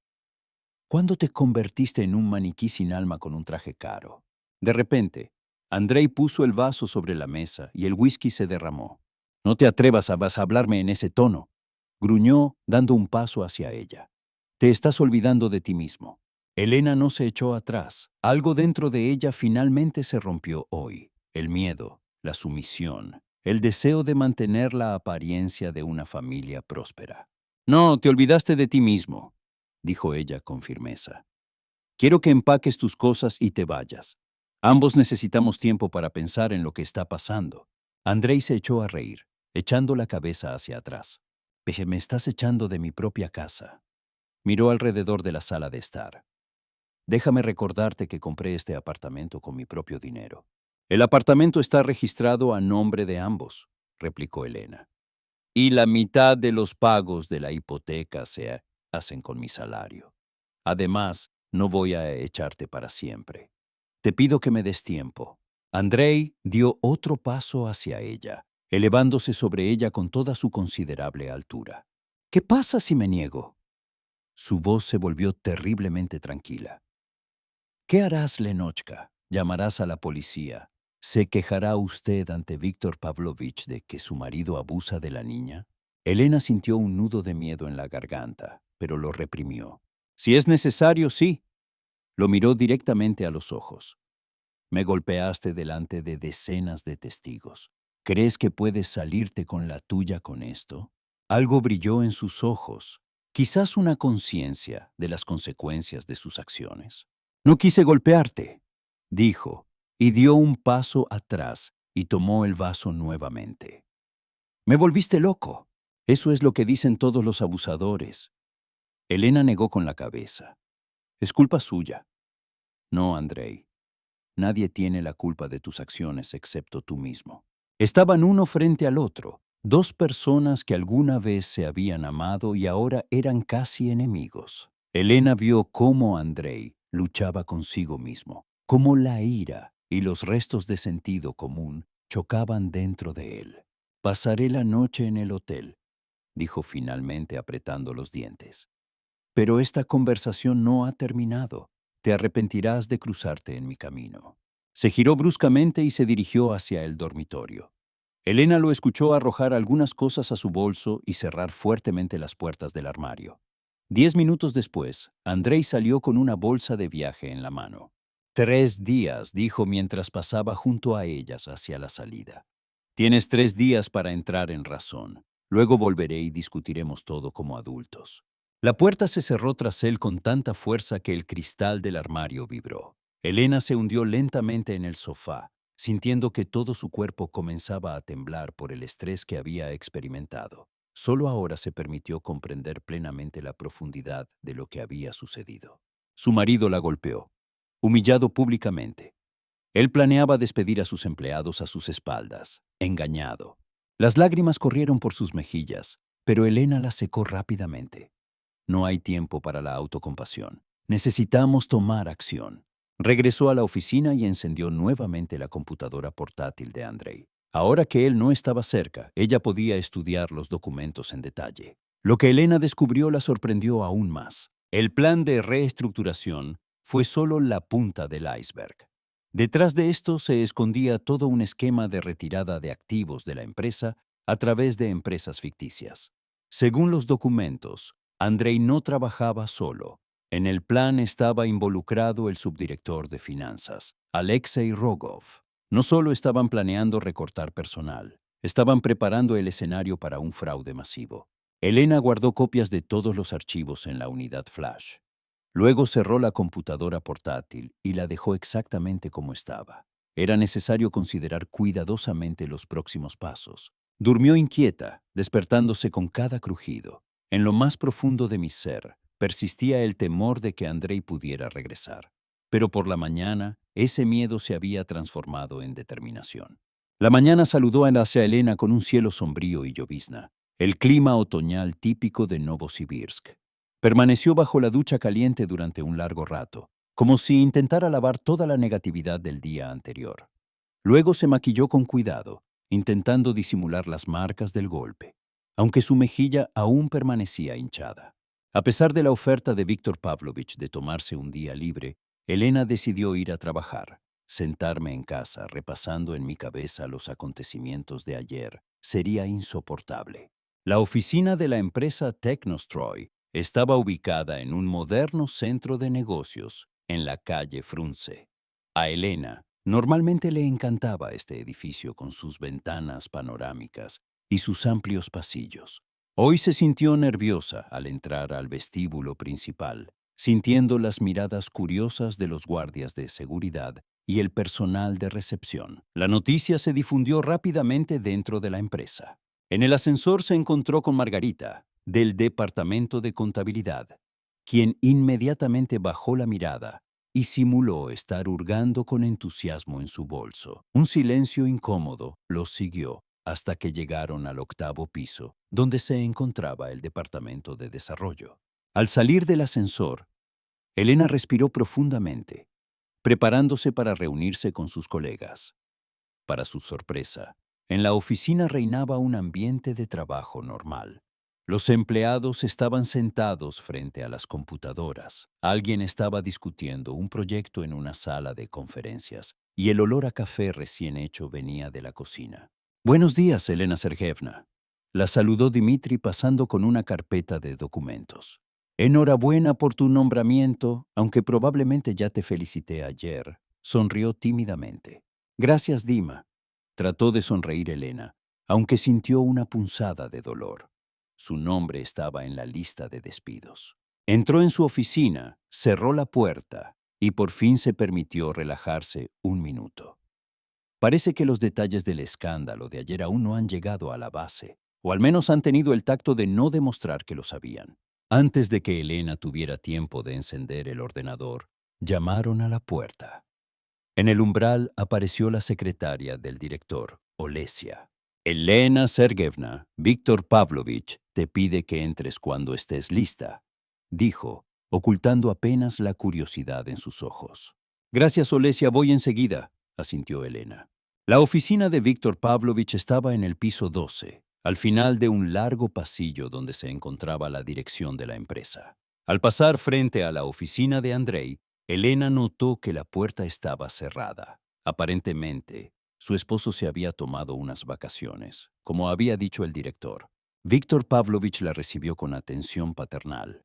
¿Cuándo te convertiste en un maniquí sin alma con un traje caro? De repente, Andrei puso el vaso sobre la mesa y el whisky se derramó. No te atrevas a hablarme en ese tono, gruñó dando un paso hacia ella. Te estás olvidando de ti mismo. Elena no se echó atrás. Algo dentro de ella finalmente se rompió hoy. El miedo, la sumisión, el deseo de mantener la apariencia de una familia próspera. No, te olvidaste de ti mismo, dijo ella con firmeza. Quiero que empaques tus cosas y te vayas. Ambos necesitamos tiempo para pensar en lo que está pasando. Andrei se echó a reír, echando la cabeza hacia atrás. Me estás echando de mi propia casa. Miró alrededor de la sala de estar. Déjame recordarte que compré este apartamento con mi propio dinero. El apartamento está registrado a nombre de ambos, replicó Elena. Y la mitad de los pagos de la hipoteca se hacen con mi salario. Además, no voy a echarte para siempre. Te pido que me des tiempo. Andrei dio otro paso hacia ella, elevándose sobre ella con toda su considerable altura. ¿Qué pasa si me niego? Su voz se volvió terriblemente tranquila. ¿Qué harás, Lenochka? Llamarás a la policía. ¿Se quejará usted ante Víctor Pavlovich de que su marido abusa de la niña? Elena sintió un nudo de miedo en la garganta, pero lo reprimió. Si es necesario, sí. Lo miró directamente a los ojos. Me golpeaste delante de decenas de testigos. ¿Crees que puedes salirte con la tuya con esto? Algo brilló en sus ojos, quizás una conciencia de las consecuencias de sus acciones. No quise golpearte, dijo, y dio un paso atrás y tomó el vaso nuevamente. Me volviste loco. Eso es lo que dicen todos los abusadores. Elena negó con la cabeza. Es culpa suya. No, Andrei. Nadie tiene la culpa de tus acciones excepto tú mismo. Estaban uno frente al otro, dos personas que alguna vez se habían amado y ahora eran casi enemigos. Elena vio cómo Andrei luchaba consigo mismo, cómo la ira y los restos de sentido común chocaban dentro de él. Pasaré la noche en el hotel, dijo finalmente apretando los dientes. Pero esta conversación no ha terminado. Te arrepentirás de cruzarte en mi camino. Se giró bruscamente y se dirigió hacia el dormitorio. Elena lo escuchó arrojar algunas cosas a su bolso y cerrar fuertemente las puertas del armario. 10 minutos después, Andrei salió con una bolsa de viaje en la mano. 3 días, dijo mientras pasaba junto a ellas hacia la salida. Tienes 3 días para entrar en razón. Luego volveré y discutiremos todo como adultos. La puerta se cerró tras él con tanta fuerza que el cristal del armario vibró. Elena se hundió lentamente en el sofá, sintiendo que todo su cuerpo comenzaba a temblar por el estrés que había experimentado. Solo ahora se permitió comprender plenamente la profundidad de lo que había sucedido. Su marido la golpeó, humillado públicamente. Él planeaba despedir a sus empleados a sus espaldas, engañado. Las lágrimas corrieron por sus mejillas, pero Elena las secó rápidamente. No hay tiempo para la autocompasión. Necesitamos tomar acción. Regresó a la oficina y encendió nuevamente la computadora portátil de Andrei. Ahora que él no estaba cerca, ella podía estudiar los documentos en detalle. Lo que Elena descubrió la sorprendió aún más. El plan de reestructuración fue solo la punta del iceberg. Detrás de esto se escondía todo un esquema de retirada de activos de la empresa a través de empresas ficticias. Según los documentos, Andrei no trabajaba solo. En el plan estaba involucrado el subdirector de finanzas, Alexei Rogov. No solo estaban planeando recortar personal, estaban preparando el escenario para un fraude masivo. Elena guardó copias de todos los archivos en la unidad flash. Luego cerró la computadora portátil y la dejó exactamente como estaba. Era necesario considerar cuidadosamente los próximos pasos. Durmió inquieta, despertándose con cada crujido. En lo más profundo de mi ser, persistía el temor de que Andrei pudiera regresar. Pero por la mañana, ese miedo se había transformado en determinación. La mañana saludó hacia Elena con un cielo sombrío y llovizna, el clima otoñal típico de Novosibirsk. Permaneció bajo la ducha caliente durante un largo rato, como si intentara lavar toda la negatividad del día anterior. Luego se maquilló con cuidado, intentando disimular las marcas del golpe, aunque su mejilla aún permanecía hinchada. A pesar de la oferta de Víctor Pavlovich de tomarse un día libre, Elena decidió ir a trabajar. Sentarme en casa, repasando en mi cabeza los acontecimientos de ayer, sería insoportable. La oficina de la empresa Technostroy estaba ubicada en un moderno centro de negocios en la calle Frunze. A Elena normalmente le encantaba este edificio con sus ventanas panorámicas y sus amplios pasillos. Hoy se sintió nerviosa al entrar al vestíbulo principal, sintiendo las miradas curiosas de los guardias de seguridad y el personal de recepción. La noticia se difundió rápidamente dentro de la empresa. En el ascensor se encontró con Margarita, del departamento de contabilidad, quien inmediatamente bajó la mirada y simuló estar hurgando con entusiasmo en su bolso. Un silencio incómodo los siguió hasta que llegaron al 8º piso, donde se encontraba el departamento de desarrollo. Al salir del ascensor, Elena respiró profundamente, preparándose para reunirse con sus colegas. Para su sorpresa, en la oficina reinaba un ambiente de trabajo normal. Los empleados estaban sentados frente a las computadoras. Alguien estaba discutiendo un proyecto en una sala de conferencias y el olor a café recién hecho venía de la cocina. «Buenos días, Elena Sergeyevna», la saludó Dmitri pasando con una carpeta de documentos. «Enhorabuena por tu nombramiento, aunque probablemente ya te felicité ayer», sonrió tímidamente. «Gracias, Dima». Trató de sonreír Elena, aunque sintió una punzada de dolor. Su nombre estaba en la lista de despidos. Entró en su oficina, cerró la puerta y por fin se permitió relajarse un minuto. Parece que los detalles del escándalo de ayer aún no han llegado a la base, o al menos han tenido el tacto de no demostrar que lo sabían. Antes de que Elena tuviera tiempo de encender el ordenador, llamaron a la puerta. En el umbral apareció la secretaria del director, Olesia. «Elena Sergeyevna, Víctor Pavlovich te pide que entres cuando estés lista», dijo, ocultando apenas la curiosidad en sus ojos. «Gracias, Olesia, voy enseguida», asintió Elena. La oficina de Víctor Pavlovich estaba en el piso 12, al final de un largo pasillo donde se encontraba la dirección de la empresa. Al pasar frente a la oficina de Andrei, Elena notó que la puerta estaba cerrada. Aparentemente, su esposo se había tomado unas vacaciones, como había dicho el director. Víctor Pavlovich la recibió con atención paternal.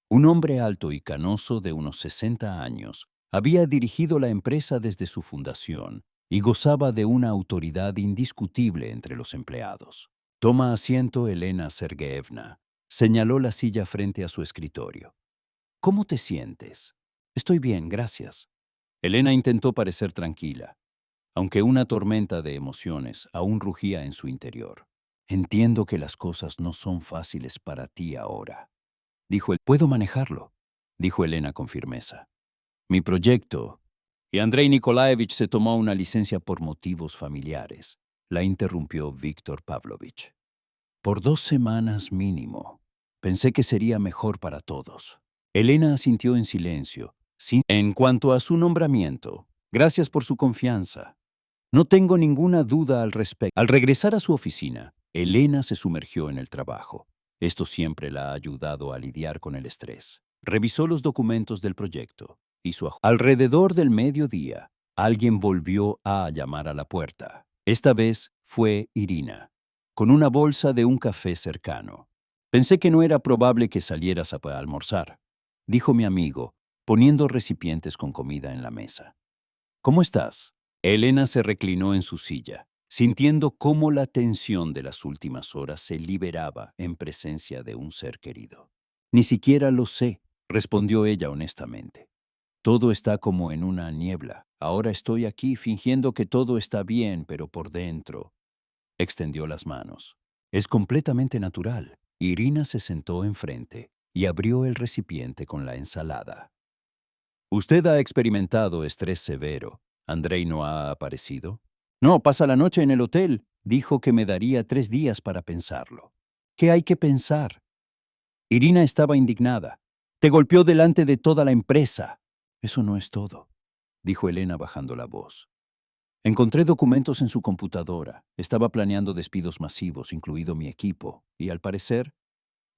Un hombre alto y canoso de unos 60 años había dirigido la empresa desde su fundación y gozaba de una autoridad indiscutible entre los empleados. «Toma asiento, Elena Sergeyevna», Señaló la silla frente a su escritorio. ¿Cómo te sientes? Estoy bien, gracias. Elena intentó parecer tranquila, aunque una tormenta de emociones aún rugía en su interior. Entiendo que las cosas no son fáciles para ti ahora, dijo él. Puedo manejarlo, dijo Elena con firmeza. Mi proyecto. Y Andrei Nikolaevich se tomó una licencia por motivos familiares. La interrumpió Víctor Pavlovich. Por 2 semanas mínimo. Pensé que sería mejor para todos. Elena asintió en silencio. En cuanto a su nombramiento, gracias por su confianza. No tengo ninguna duda al respecto. Al regresar a su oficina, Elena se sumergió en el trabajo. Esto siempre la ha ayudado a lidiar con el estrés. Revisó los documentos del proyecto. Alrededor del mediodía, alguien volvió a llamar a la puerta. Esta vez fue Irina, con una bolsa de un café cercano. Pensé que no era probable que salieras a almorzar, dijo mi amigo, poniendo recipientes con comida en la mesa. ¿Cómo estás? Elena se reclinó en su silla, sintiendo cómo la tensión de las últimas horas se liberaba en presencia de un ser querido. Ni siquiera lo sé, respondió ella honestamente. Todo está como en una niebla. Ahora estoy aquí fingiendo que todo está bien, pero por dentro. Extendió las manos. Es completamente natural. Irina se sentó enfrente y abrió el recipiente con la ensalada. Usted ha experimentado estrés severo. ¿Andrei no ha aparecido? No, pasa la noche en el hotel. Dijo que me daría 3 días para pensarlo. ¿Qué hay que pensar? Irina estaba indignada. Te golpeó delante de toda la empresa. Eso no es todo, dijo Elena bajando la voz. Encontré documentos en su computadora. Estaba planeando despidos masivos, incluido mi equipo, y al parecer,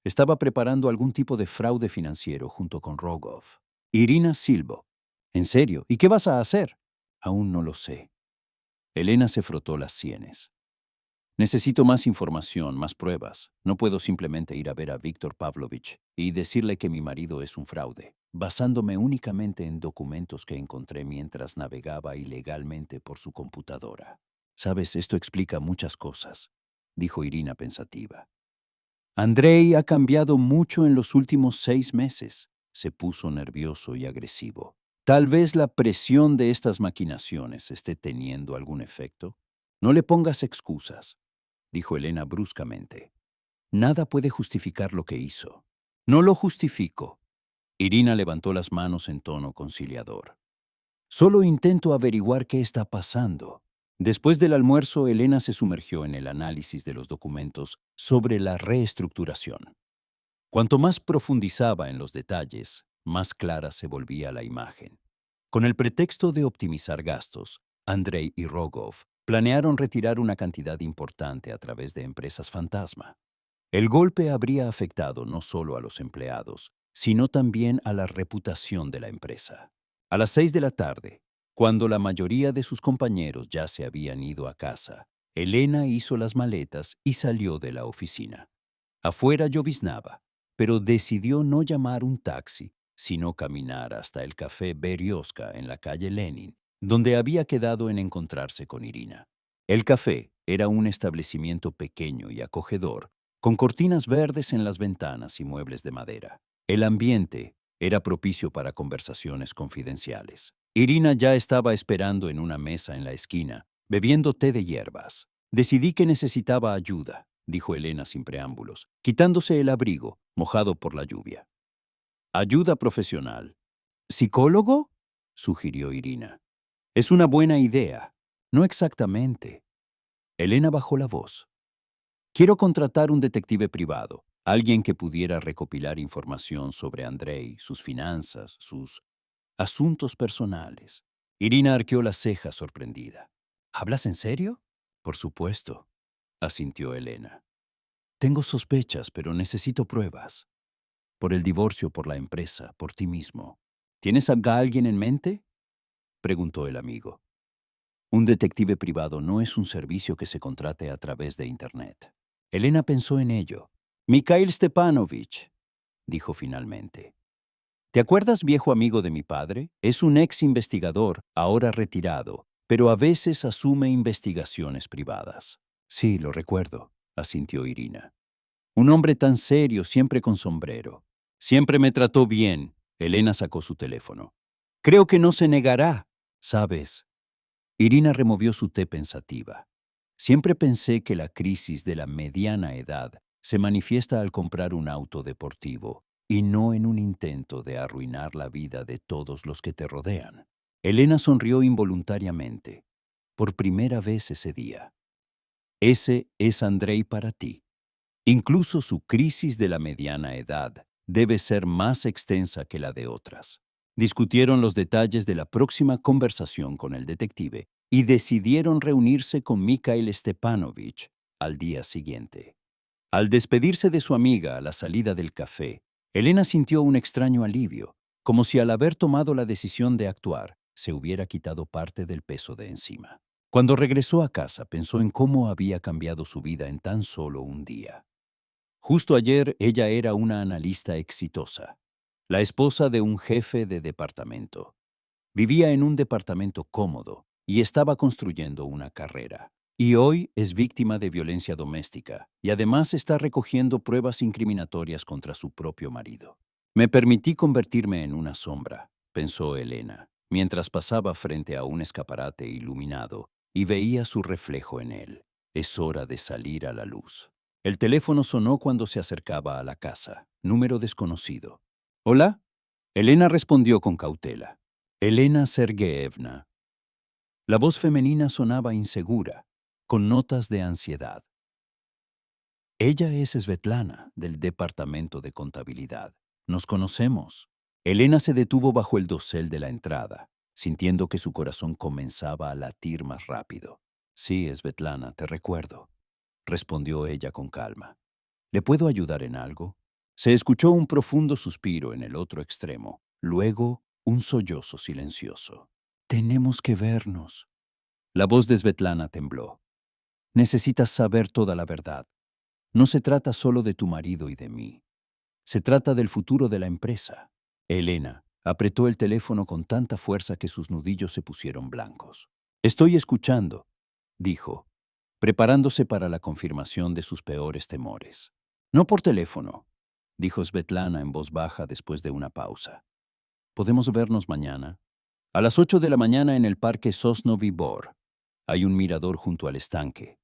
estaba preparando algún tipo de fraude financiero junto con Rogov. Irina silbó. ¿En serio? ¿Y qué vas a hacer? Aún no lo sé. Elena se frotó las sienes. Necesito más información, más pruebas. No puedo simplemente ir a ver a Víctor Pavlovich y decirle que mi marido es un fraude, basándome únicamente en documentos que encontré mientras navegaba ilegalmente por su computadora. Sabes, esto explica muchas cosas, dijo Irina pensativa. Andrei ha cambiado mucho en los últimos 6 meses. Se puso nervioso y agresivo. Tal vez la presión de estas maquinaciones esté teniendo algún efecto. No le pongas excusas, dijo Elena bruscamente. Nada puede justificar lo que hizo. No lo justifico. Irina levantó las manos en tono conciliador. Solo intento averiguar qué está pasando. Después del almuerzo, Elena se sumergió en el análisis de los documentos sobre la reestructuración. Cuanto más profundizaba en los detalles, más clara se volvía la imagen. Con el pretexto de optimizar gastos, Andrei y Rogov planearon retirar una cantidad importante a través de empresas fantasma. El golpe habría afectado no solo a los empleados, sino también a la reputación de la empresa. A las 6 de la tarde, cuando la mayoría de sus compañeros ya se habían ido a casa, Elena hizo las maletas y salió de la oficina. Afuera lloviznaba, pero decidió no llamar un taxi, sino caminar hasta el café Berioska en la calle Lenin, donde había quedado en encontrarse con Irina. El café era un establecimiento pequeño y acogedor, con cortinas verdes en las ventanas y muebles de madera. El ambiente era propicio para conversaciones confidenciales. Irina ya estaba esperando en una mesa en la esquina, bebiendo té de hierbas. Decidí que necesitaba ayuda, dijo Elena sin preámbulos, quitándose el abrigo, mojado por la lluvia. Ayuda profesional. ¿Psicólogo? Sugirió Irina. Es una buena idea. No exactamente. Elena bajó la voz. Quiero contratar un detective privado, alguien que pudiera recopilar información sobre Andrei, sus finanzas, sus asuntos personales. Irina arqueó las cejas sorprendida. ¿Hablas en serio? Por supuesto, asintió Elena. Tengo sospechas, pero necesito pruebas. Por el divorcio, por la empresa, por ti mismo. ¿Tienes a alguien en mente? Preguntó el amigo. Un detective privado no es un servicio que se contrate a través de Internet. Elena pensó en ello. Mikhail Stepanovich, dijo finalmente. ¿Te acuerdas, viejo amigo de mi padre? Es un ex investigador, ahora retirado, pero a veces asume investigaciones privadas. Sí, lo recuerdo, asintió Irina. Un hombre tan serio, siempre con sombrero. Siempre me trató bien. Elena sacó su teléfono. Creo que no se negará, ¿sabes? Irina removió su té pensativa. Siempre pensé que la crisis de la mediana edad se manifiesta al comprar un auto deportivo y no en un intento de arruinar la vida de todos los que te rodean. Elena sonrió involuntariamente, por primera vez ese día. Ese es Andrei para ti. Incluso su crisis de la mediana edad debe ser más extensa que la de otras. Discutieron los detalles de la próxima conversación con el detective y decidieron reunirse con Mikhail Stepanovich al día siguiente. Al despedirse de su amiga a la salida del café, Elena sintió un extraño alivio, como si al haber tomado la decisión de actuar, se hubiera quitado parte del peso de encima. Cuando regresó a casa, pensó en cómo había cambiado su vida en tan solo un día. Justo ayer ella era una analista exitosa, la esposa de un jefe de departamento. Vivía en un departamento cómodo y estaba construyendo una carrera. Y hoy es víctima de violencia doméstica y además está recogiendo pruebas incriminatorias contra su propio marido. Me permití convertirme en una sombra, pensó Elena, mientras pasaba frente a un escaparate iluminado y veía su reflejo en él. Es hora de salir a la luz. El teléfono sonó cuando se acercaba a la casa. Número desconocido. ¿Hola? Elena respondió con cautela. Elena Sergeyevna. La voz femenina sonaba insegura, con notas de ansiedad. Ella es Svetlana, del departamento de contabilidad. Nos conocemos. Elena se detuvo bajo el dosel de la entrada, sintiendo que su corazón comenzaba a latir más rápido. Sí, Svetlana, te recuerdo, respondió ella con calma. ¿Le puedo ayudar en algo? Se escuchó un profundo suspiro en el otro extremo, luego un sollozo silencioso. Tenemos que vernos. La voz de Svetlana tembló. Necesitas saber toda la verdad. No se trata solo de tu marido y de mí. Se trata del futuro de la empresa. Elena apretó el teléfono con tanta fuerza que sus nudillos se pusieron blancos. Estoy escuchando, dijo, preparándose para la confirmación de sus peores temores. No por teléfono, dijo Svetlana en voz baja después de una pausa. ¿Podemos vernos mañana? A las 8 de la mañana en el parque Sosnovy Bor. Hay un mirador junto al estanque.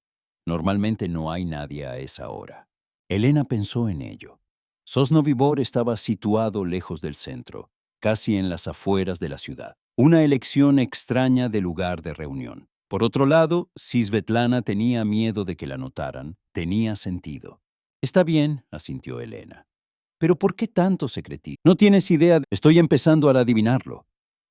Normalmente no hay nadie a esa hora. Elena pensó en ello. Sosnovy Bor estaba situado lejos del centro, casi en las afueras de la ciudad. Una elección extraña de lugar de reunión. Por otro lado, si Svetlana tenía miedo de que la notaran, tenía sentido. Está bien, asintió Elena. Pero ¿por qué tanto secretismo? No tienes idea. Estoy empezando a adivinarlo.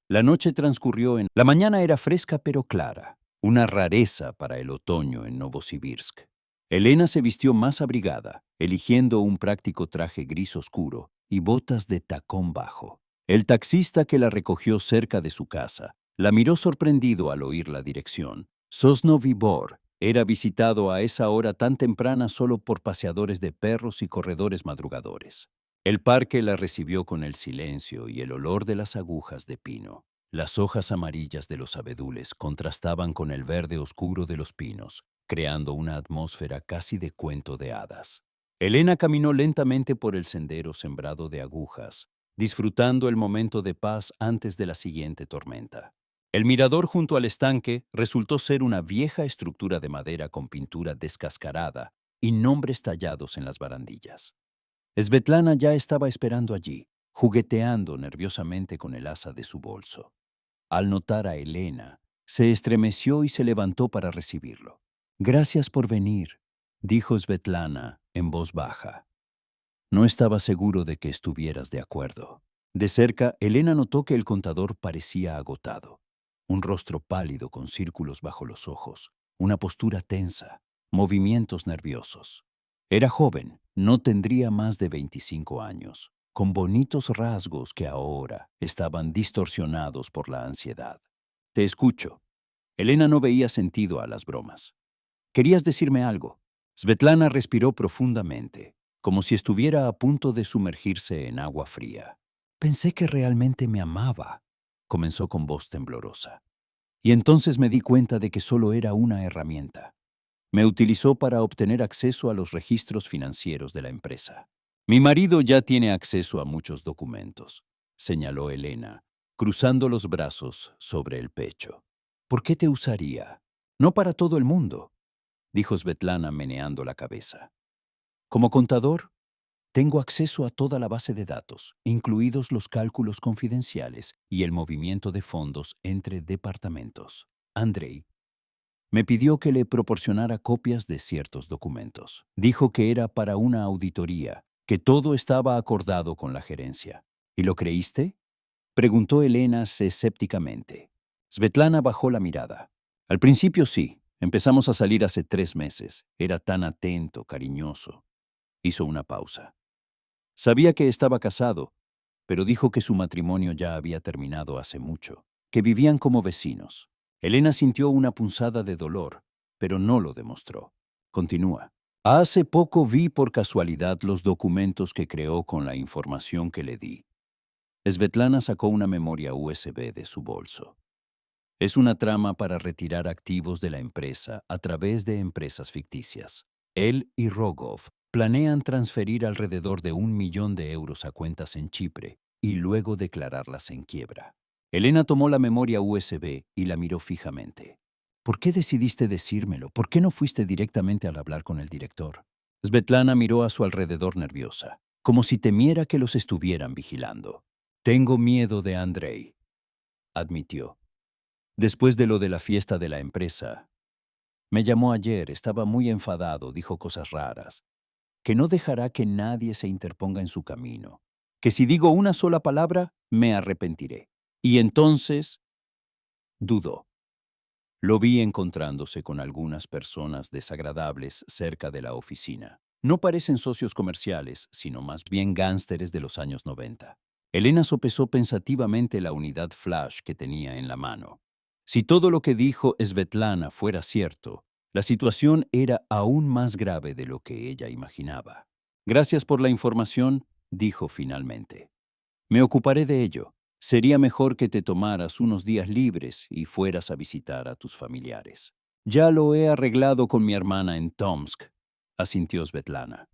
La noche transcurrió en... La mañana era fresca pero clara, una rareza para el otoño en Novosibirsk. Elena se vistió más abrigada, eligiendo un práctico traje gris oscuro y botas de tacón bajo. El taxista que la recogió cerca de su casa la miró sorprendido al oír la dirección. Sosnovy Bor era visitado a esa hora tan temprana solo por paseadores de perros y corredores madrugadores. El parque la recibió con el silencio y el olor de las agujas de pino. Las hojas amarillas de los abedules contrastaban con el verde oscuro de los pinos, creando una atmósfera casi de cuento de hadas. Elena caminó lentamente por el sendero sembrado de agujas, disfrutando el momento de paz antes de la siguiente tormenta. El mirador junto al estanque resultó ser una vieja estructura de madera con pintura descascarada y nombres tallados en las barandillas. Svetlana ya estaba esperando allí, jugueteando nerviosamente con el asa de su bolso. Al notar a Elena, se estremeció y se levantó para recibirlo. Gracias por venir, dijo Svetlana en voz baja. No estaba seguro de que estuvieras de acuerdo. De cerca, Elena notó que el contador parecía agotado. Un rostro pálido con círculos bajo los ojos, una postura tensa, movimientos nerviosos. Era joven, no tendría más de 25 años, con bonitos rasgos que ahora estaban distorsionados por la ansiedad. Te escucho. Elena no veía sentido a las bromas. ¿Querías decirme algo? Svetlana respiró profundamente, como si estuviera a punto de sumergirse en agua fría. Pensé que realmente me amaba, comenzó con voz temblorosa. Y entonces me di cuenta de que solo era una herramienta. Me utilizó para obtener acceso a los registros financieros de la empresa. Mi marido ya tiene acceso a muchos documentos, señaló Elena, cruzando los brazos sobre el pecho. ¿Por qué te usaría? No para todo el mundo, dijo Svetlana meneando la cabeza. Como contador, tengo acceso a toda la base de datos, incluidos los cálculos confidenciales y el movimiento de fondos entre departamentos. Andrei me pidió que le proporcionara copias de ciertos documentos. Dijo que era para una auditoría, que todo estaba acordado con la gerencia. ¿Y lo creíste? Preguntó Elena escépticamente. Svetlana bajó la mirada. Al principio sí. Empezamos a salir hace 3 meses. Era tan atento, cariñoso. Hizo una pausa. Sabía que estaba casado, pero dijo que su matrimonio ya había terminado hace mucho, que vivían como vecinos. Elena sintió una punzada de dolor, pero no lo demostró. Continúa. Hace poco vi por casualidad los documentos que creó con la información que le di. Svetlana sacó una memoria USB de su bolso. Es una trama para retirar activos de la empresa a través de empresas ficticias. Él y Rogov planean transferir alrededor de 1 millón de euros a cuentas en Chipre y luego declararlas en quiebra. Elena tomó la memoria USB y la miró fijamente. ¿Por qué decidiste decírmelo? ¿Por qué no fuiste directamente al hablar con el director? Svetlana miró a su alrededor nerviosa, como si temiera que los estuvieran vigilando. Tengo miedo de Andrei, admitió. Después de lo de la fiesta de la empresa, me llamó ayer, estaba muy enfadado, dijo cosas raras, que no dejará que nadie se interponga en su camino, que si digo una sola palabra, me arrepentiré. Y entonces, dudó. Lo vi encontrándose con algunas personas desagradables cerca de la oficina. No parecen socios comerciales, sino más bien gánsteres de los años 90. Elena sopesó pensativamente la unidad flash que tenía en la mano. Si todo lo que dijo Svetlana fuera cierto, la situación era aún más grave de lo que ella imaginaba. Gracias por la información, dijo finalmente. Me ocuparé de ello. Sería mejor que te tomaras unos días libres y fueras a visitar a tus familiares. Ya lo he arreglado con mi hermana en Tomsk, asintió Svetlana.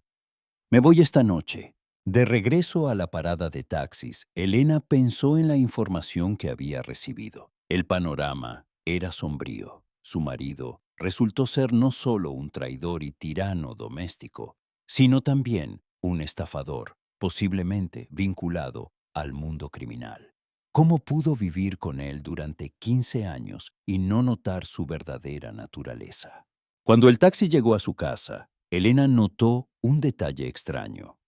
Me voy esta noche. De regreso a la parada de taxis, Elena pensó en la información que había recibido. El panorama era sombrío. Su marido resultó ser no solo un traidor y tirano doméstico, sino también un estafador, posiblemente vinculado al mundo criminal. ¿Cómo pudo vivir con él durante 15 años y no notar su verdadera naturaleza? Cuando el taxi llegó a su casa, Elena notó un detalle extraño.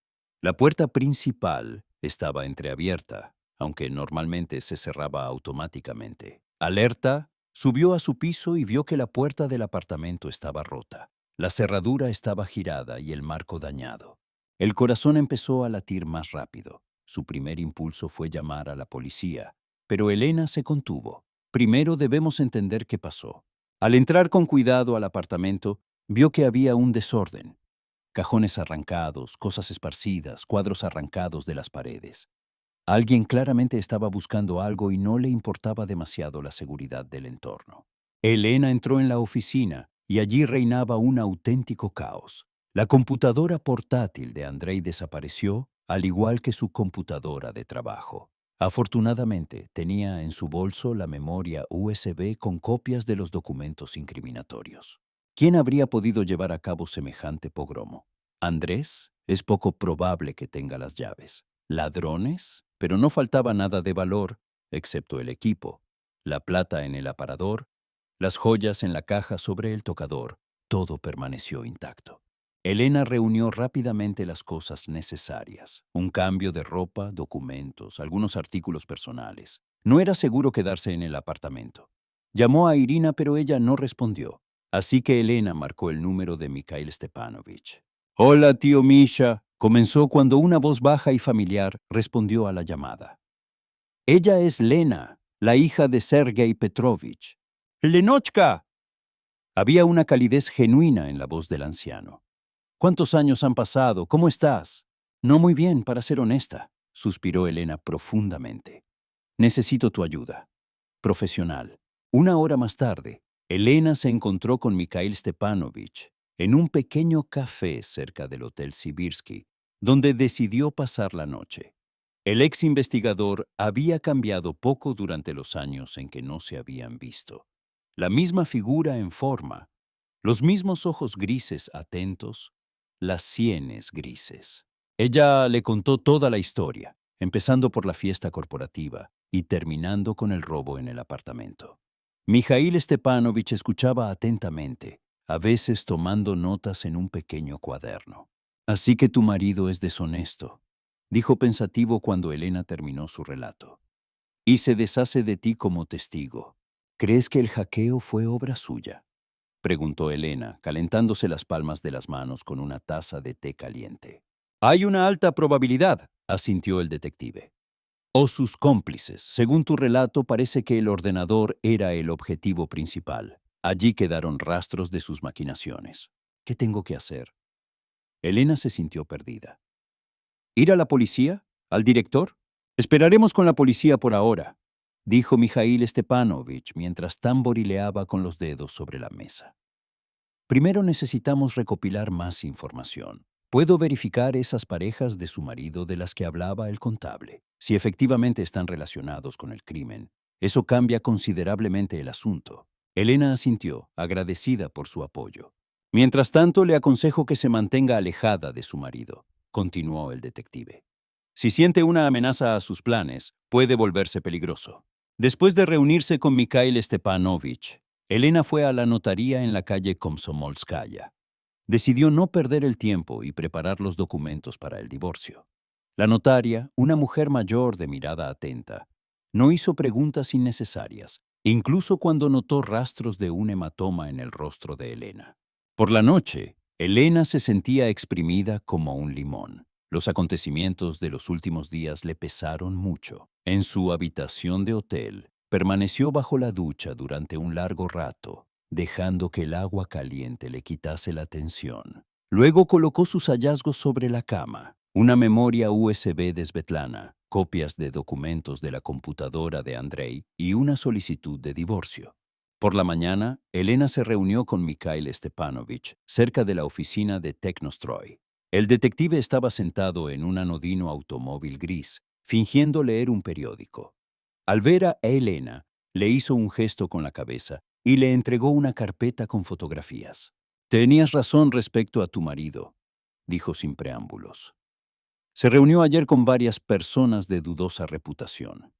La puerta principal estaba entreabierta, aunque normalmente se cerraba automáticamente. Alerta, subió a su piso y vio que la puerta del apartamento estaba rota. La cerradura estaba girada y el marco dañado. El corazón empezó a latir más rápido. Su primer impulso fue llamar a la policía, pero Elena se contuvo. Primero debemos entender qué pasó. Al entrar con cuidado al apartamento, vio que había un desorden. Cajones arrancados, cosas esparcidas, cuadros arrancados de las paredes. Alguien claramente estaba buscando algo y no le importaba demasiado la seguridad del entorno. Elena entró en la oficina y allí reinaba un auténtico caos. La computadora portátil de Andrei desapareció, al igual que su computadora de trabajo. Afortunadamente, tenía en su bolso la memoria USB con copias de los documentos incriminatorios. ¿Quién habría podido llevar a cabo semejante pogromo? ¿Andrés? Es poco probable que tenga las llaves. ¿Ladrones? Pero no faltaba nada de valor, excepto el equipo, la plata en el aparador, las joyas en la caja sobre el tocador. Todo permaneció intacto. Elena reunió rápidamente las cosas necesarias. Un cambio de ropa, documentos, algunos artículos personales. No era seguro quedarse en el apartamento. Llamó a Irina, pero ella no respondió. Así que Elena marcó el número de Mikhail Stepanovich. «Hola, tío Misha», comenzó cuando una voz baja y familiar respondió a la llamada. «Ella es Lena, la hija de Sergei Petrovich». «Lenochka». Había una calidez genuina en la voz del anciano. «¿Cuántos años han pasado? ¿Cómo estás?» «No muy bien, para ser honesta», suspiró Elena profundamente. «Necesito tu ayuda. Profesional». 1 hora más tarde, Elena se encontró con Mikhail Stepanovich en un pequeño café cerca del Hotel Sibirsky, donde decidió pasar la noche. El ex investigador había cambiado poco durante los años en que no se habían visto. La misma figura en forma, los mismos ojos grises atentos, las sienes grises. Ella le contó toda la historia, empezando por la fiesta corporativa y terminando con el robo en el apartamento. Mijail Stepanovich escuchaba atentamente, a veces tomando notas en un pequeño cuaderno. «Así que tu marido es deshonesto», dijo pensativo cuando Elena terminó su relato. «Y se deshace de ti como testigo. ¿Crees que el hackeo fue obra suya?», preguntó Elena, calentándose las palmas de las manos con una taza de té caliente. «Hay una alta probabilidad», asintió el detective. «O sus cómplices. Según tu relato, parece que el ordenador era el objetivo principal. Allí quedaron rastros de sus maquinaciones. ¿Qué tengo que hacer?». Elena se sintió perdida. «¿Ir a la policía? ¿Al director? Esperaremos con la policía por ahora», dijo Mijail Stepanovich mientras tamborileaba con los dedos sobre la mesa. «Primero necesitamos recopilar más información. Puedo verificar esas parejas de su marido de las que hablaba el contable. Si efectivamente están relacionados con el crimen, eso cambia considerablemente el asunto». Elena asintió, agradecida por su apoyo. «Mientras tanto, le aconsejo que se mantenga alejada de su marido», continuó el detective. «Si siente una amenaza a sus planes, puede volverse peligroso». Después de reunirse con Mikhail Stepanovich, Elena fue a la notaría en la calle Komsomolskaya. Decidió no perder el tiempo y preparar los documentos para el divorcio. La notaria, una mujer mayor de mirada atenta, no hizo preguntas innecesarias, incluso cuando notó rastros de un hematoma en el rostro de Elena. Por la noche, Elena se sentía exprimida como un limón. Los acontecimientos de los últimos días le pesaron mucho. En su habitación de hotel, permaneció bajo la ducha durante un largo rato, dejando que el agua caliente le quitase la tensión. Luego colocó sus hallazgos sobre la cama, una memoria USB de Svetlana, copias de documentos de la computadora de Andrei y una solicitud de divorcio. Por la mañana, Elena se reunió con Mikhail Stepanovich cerca de la oficina de Technostroy. El detective estaba sentado en un anodino automóvil gris, fingiendo leer un periódico. Al ver a Elena, le hizo un gesto con la cabeza y le entregó una carpeta con fotografías. «Tenías razón respecto a tu marido», dijo sin preámbulos. «Se reunió ayer con varias personas de dudosa reputación.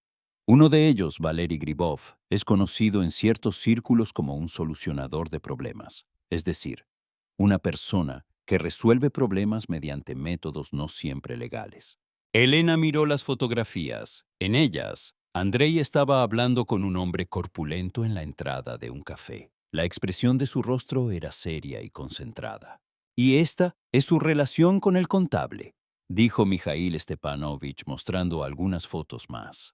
Uno de ellos, Valery Gribov, es conocido en ciertos círculos como un solucionador de problemas, es decir, una persona que resuelve problemas mediante métodos no siempre legales». Elena miró las fotografías. En ellas, Andrei estaba hablando con un hombre corpulento en la entrada de un café. La expresión de su rostro era seria y concentrada. «Y esta es su relación con el contable», dijo Mijail Stepanovich mostrando algunas fotos más.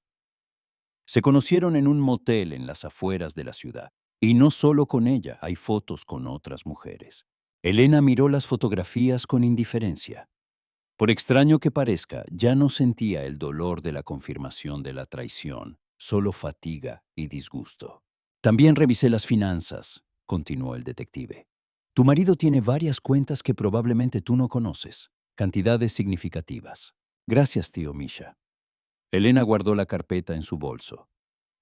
Se conocieron en un motel en las afueras de la ciudad. Y no solo con ella, hay fotos con otras mujeres. Elena miró las fotografías con indiferencia. Por extraño que parezca, ya no sentía el dolor de la confirmación de la traición, solo fatiga y disgusto. «También revisé las finanzas», continuó el detective. «Tu marido tiene varias cuentas que probablemente tú no conoces, cantidades significativas». «Gracias, tío Misha». Elena guardó la carpeta en su bolso.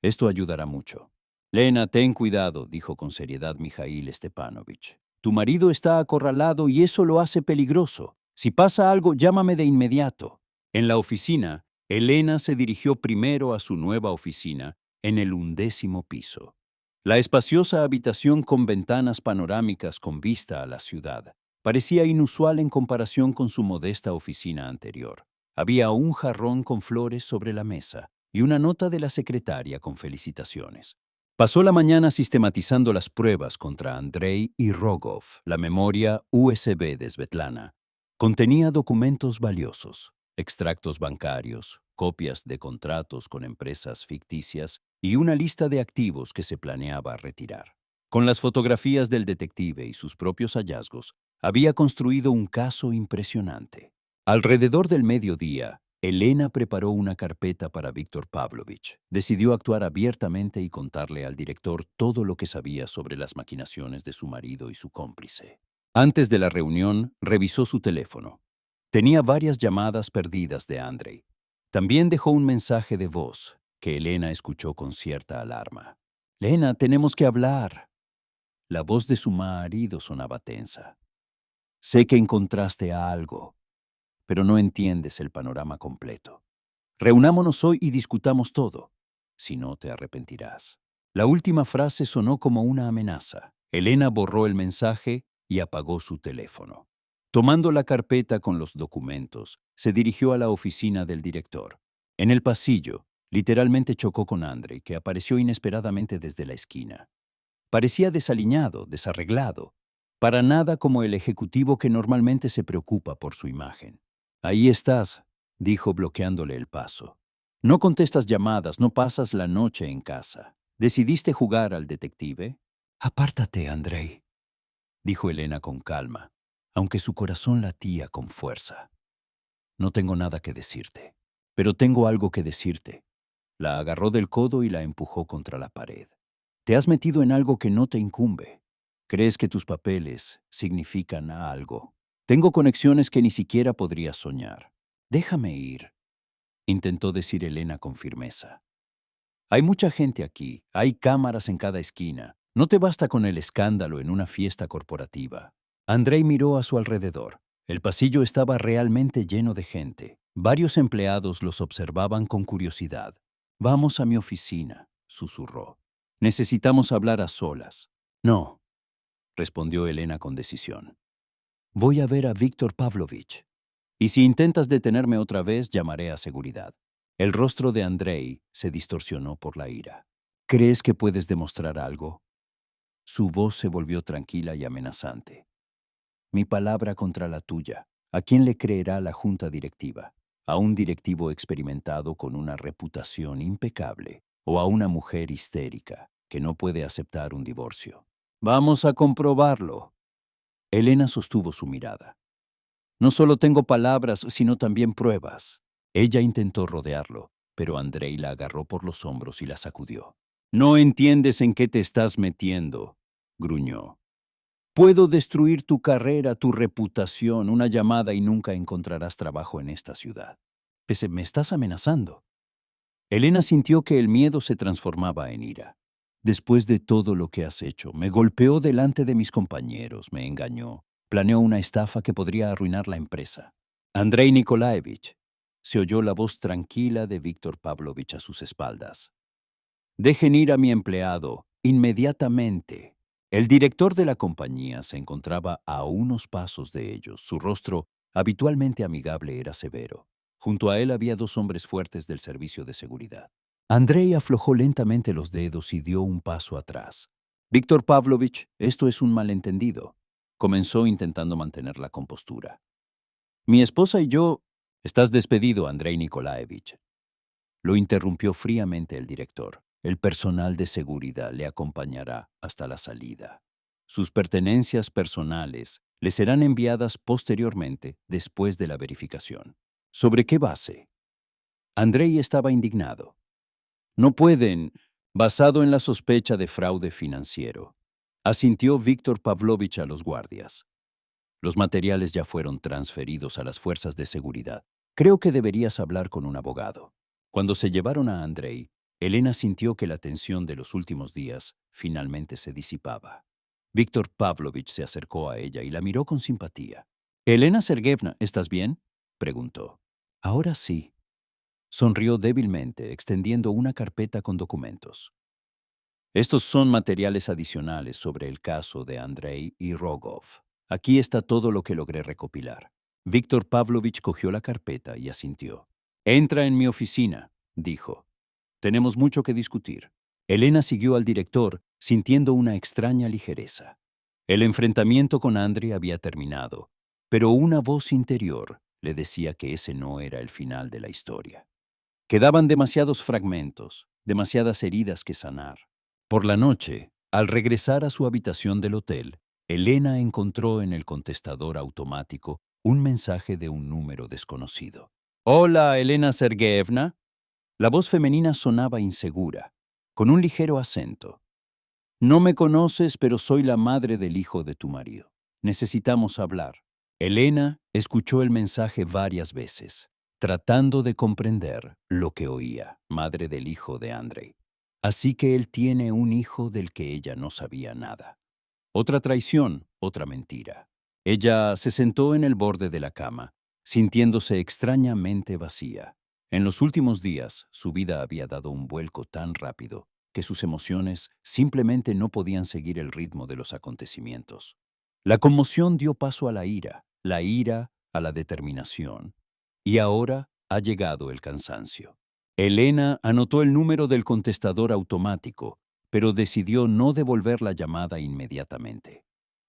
«Esto ayudará mucho». «Lena, ten cuidado», dijo con seriedad Mijail Stepanovich. «Tu marido está acorralado y eso lo hace peligroso. Si pasa algo, llámame de inmediato». En la oficina, Elena se dirigió primero a su nueva oficina en el 11º piso. La espaciosa habitación con ventanas panorámicas con vista a la ciudad parecía inusual en comparación con su modesta oficina anterior. Había un jarrón con flores sobre la mesa y una nota de la secretaria con felicitaciones. Pasó la mañana sistematizando las pruebas contra Andrei y Rogov. La memoria USB de Svetlana contenía documentos valiosos, extractos bancarios, copias de contratos con empresas ficticias y una lista de activos que se planeaba retirar. Con las fotografías del detective y sus propios hallazgos, había construido un caso impresionante. Alrededor del mediodía, Elena preparó una carpeta para Víctor Pavlovich. Decidió actuar abiertamente y contarle al director todo lo que sabía sobre las maquinaciones de su marido y su cómplice. Antes de la reunión, revisó su teléfono. Tenía varias llamadas perdidas de Andrei. También dejó un mensaje de voz que Elena escuchó con cierta alarma. «Lena, tenemos que hablar». La voz de su marido sonaba tensa. «Sé que encontraste algo, pero no entiendes el panorama completo. Reunámonos hoy y discutamos todo. Si no, te arrepentirás». La última frase sonó como una amenaza. Elena borró el mensaje y apagó su teléfono. Tomando la carpeta con los documentos, se dirigió a la oficina del director. En el pasillo, literalmente chocó con Andrei, que apareció inesperadamente desde la esquina. Parecía desaliñado, desarreglado, para nada como el ejecutivo que normalmente se preocupa por su imagen. «Ahí estás», dijo bloqueándole el paso. «No contestas llamadas, no pasas la noche en casa. ¿Decidiste jugar al detective?» «Apártate, Andrei», dijo Elena con calma, aunque su corazón latía con fuerza. «No tengo nada que decirte, pero tengo algo que decirte». La agarró del codo y la empujó contra la pared. «Te has metido en algo que no te incumbe. Crees que tus papeles significan algo. Tengo conexiones que ni siquiera podrías soñar. Déjame ir», intentó decir Elena con firmeza. «Hay mucha gente aquí, hay cámaras en cada esquina. No te basta con el escándalo en una fiesta corporativa». Andrei miró a su alrededor. El pasillo estaba realmente lleno de gente. Varios empleados los observaban con curiosidad. «Vamos a mi oficina», susurró. «Necesitamos hablar a solas». «No», respondió Elena con decisión. «Voy a ver a Víctor Pavlovich. Y si intentas detenerme otra vez, llamaré a seguridad». El rostro de Andrei se distorsionó por la ira. «¿Crees que puedes demostrar algo?» Su voz se volvió tranquila y amenazante. «Mi palabra contra la tuya. ¿A quién le creerá la junta directiva? ¿A un directivo experimentado con una reputación impecable? ¿O a una mujer histérica que no puede aceptar un divorcio?» «Vamos a comprobarlo». Elena sostuvo su mirada. «No solo tengo palabras, sino también pruebas». Ella intentó rodearlo, pero Andrei la agarró por los hombros y la sacudió. «No entiendes en qué te estás metiendo», gruñó. «Puedo destruir tu carrera, tu reputación, una llamada y nunca encontrarás trabajo en esta ciudad. Me estás amenazando». Elena sintió que el miedo se transformaba en ira. «Después de todo lo que has hecho, me golpeó delante de mis compañeros, me engañó, planeó una estafa que podría arruinar la empresa». «Andrei Nikolaevich», se oyó la voz tranquila de Víctor Pavlovich a sus espaldas. «Dejen ir a mi empleado, inmediatamente». El director de la compañía se encontraba a unos pasos de ellos. Su rostro, habitualmente amigable, era severo. Junto a él había dos hombres fuertes del servicio de seguridad. Andrei aflojó lentamente los dedos y dio un paso atrás. «Víctor Pavlovich, esto es un malentendido», comenzó intentando mantener la compostura. «Mi esposa y yo...» «Estás despedido, Andrei Nikolaevich», lo interrumpió fríamente el director. «El personal de seguridad le acompañará hasta la salida. Sus pertenencias personales le serán enviadas posteriormente después de la verificación». «¿Sobre qué base?» Andrei estaba indignado. «No pueden, basado en la sospecha de fraude financiero», asintió Víctor Pavlovich a los guardias. «Los materiales ya fueron transferidos a las fuerzas de seguridad. Creo que deberías hablar con un abogado». Cuando se llevaron a Andrei, Elena sintió que la tensión de los últimos días finalmente se disipaba. Víctor Pavlovich se acercó a ella y la miró con simpatía. «Elena Sergeyevna, ¿estás bien?», preguntó. «Ahora sí». Sonrió débilmente, extendiendo una carpeta con documentos. «Estos son materiales adicionales sobre el caso de Andrei y Rogov. Aquí está todo lo que logré recopilar». Víctor Pavlovich cogió la carpeta y asintió. «Entra en mi oficina», dijo. «Tenemos mucho que discutir». Elena siguió al director, sintiendo una extraña ligereza. El enfrentamiento con Andrei había terminado, pero una voz interior le decía que ese no era el final de la historia. Quedaban demasiados fragmentos, demasiadas heridas que sanar. Por la noche, al regresar a su habitación del hotel, Elena encontró en el contestador automático un mensaje de un número desconocido. Hola, Elena Sergeyevna. La voz femenina sonaba insegura, con un ligero acento. No me conoces, pero soy la madre del hijo de tu marido. Necesitamos hablar. Elena escuchó el mensaje varias veces, tratando de comprender lo que oía, madre del hijo de Andrei. Así que él tiene un hijo del que ella no sabía nada. Otra traición, otra mentira. Ella se sentó en el borde de la cama, sintiéndose extrañamente vacía. En los últimos días, su vida había dado un vuelco tan rápido que sus emociones simplemente no podían seguir el ritmo de los acontecimientos. La conmoción dio paso a la ira a la determinación, y ahora ha llegado el cansancio. Elena anotó el número del contestador automático, pero decidió no devolver la llamada inmediatamente.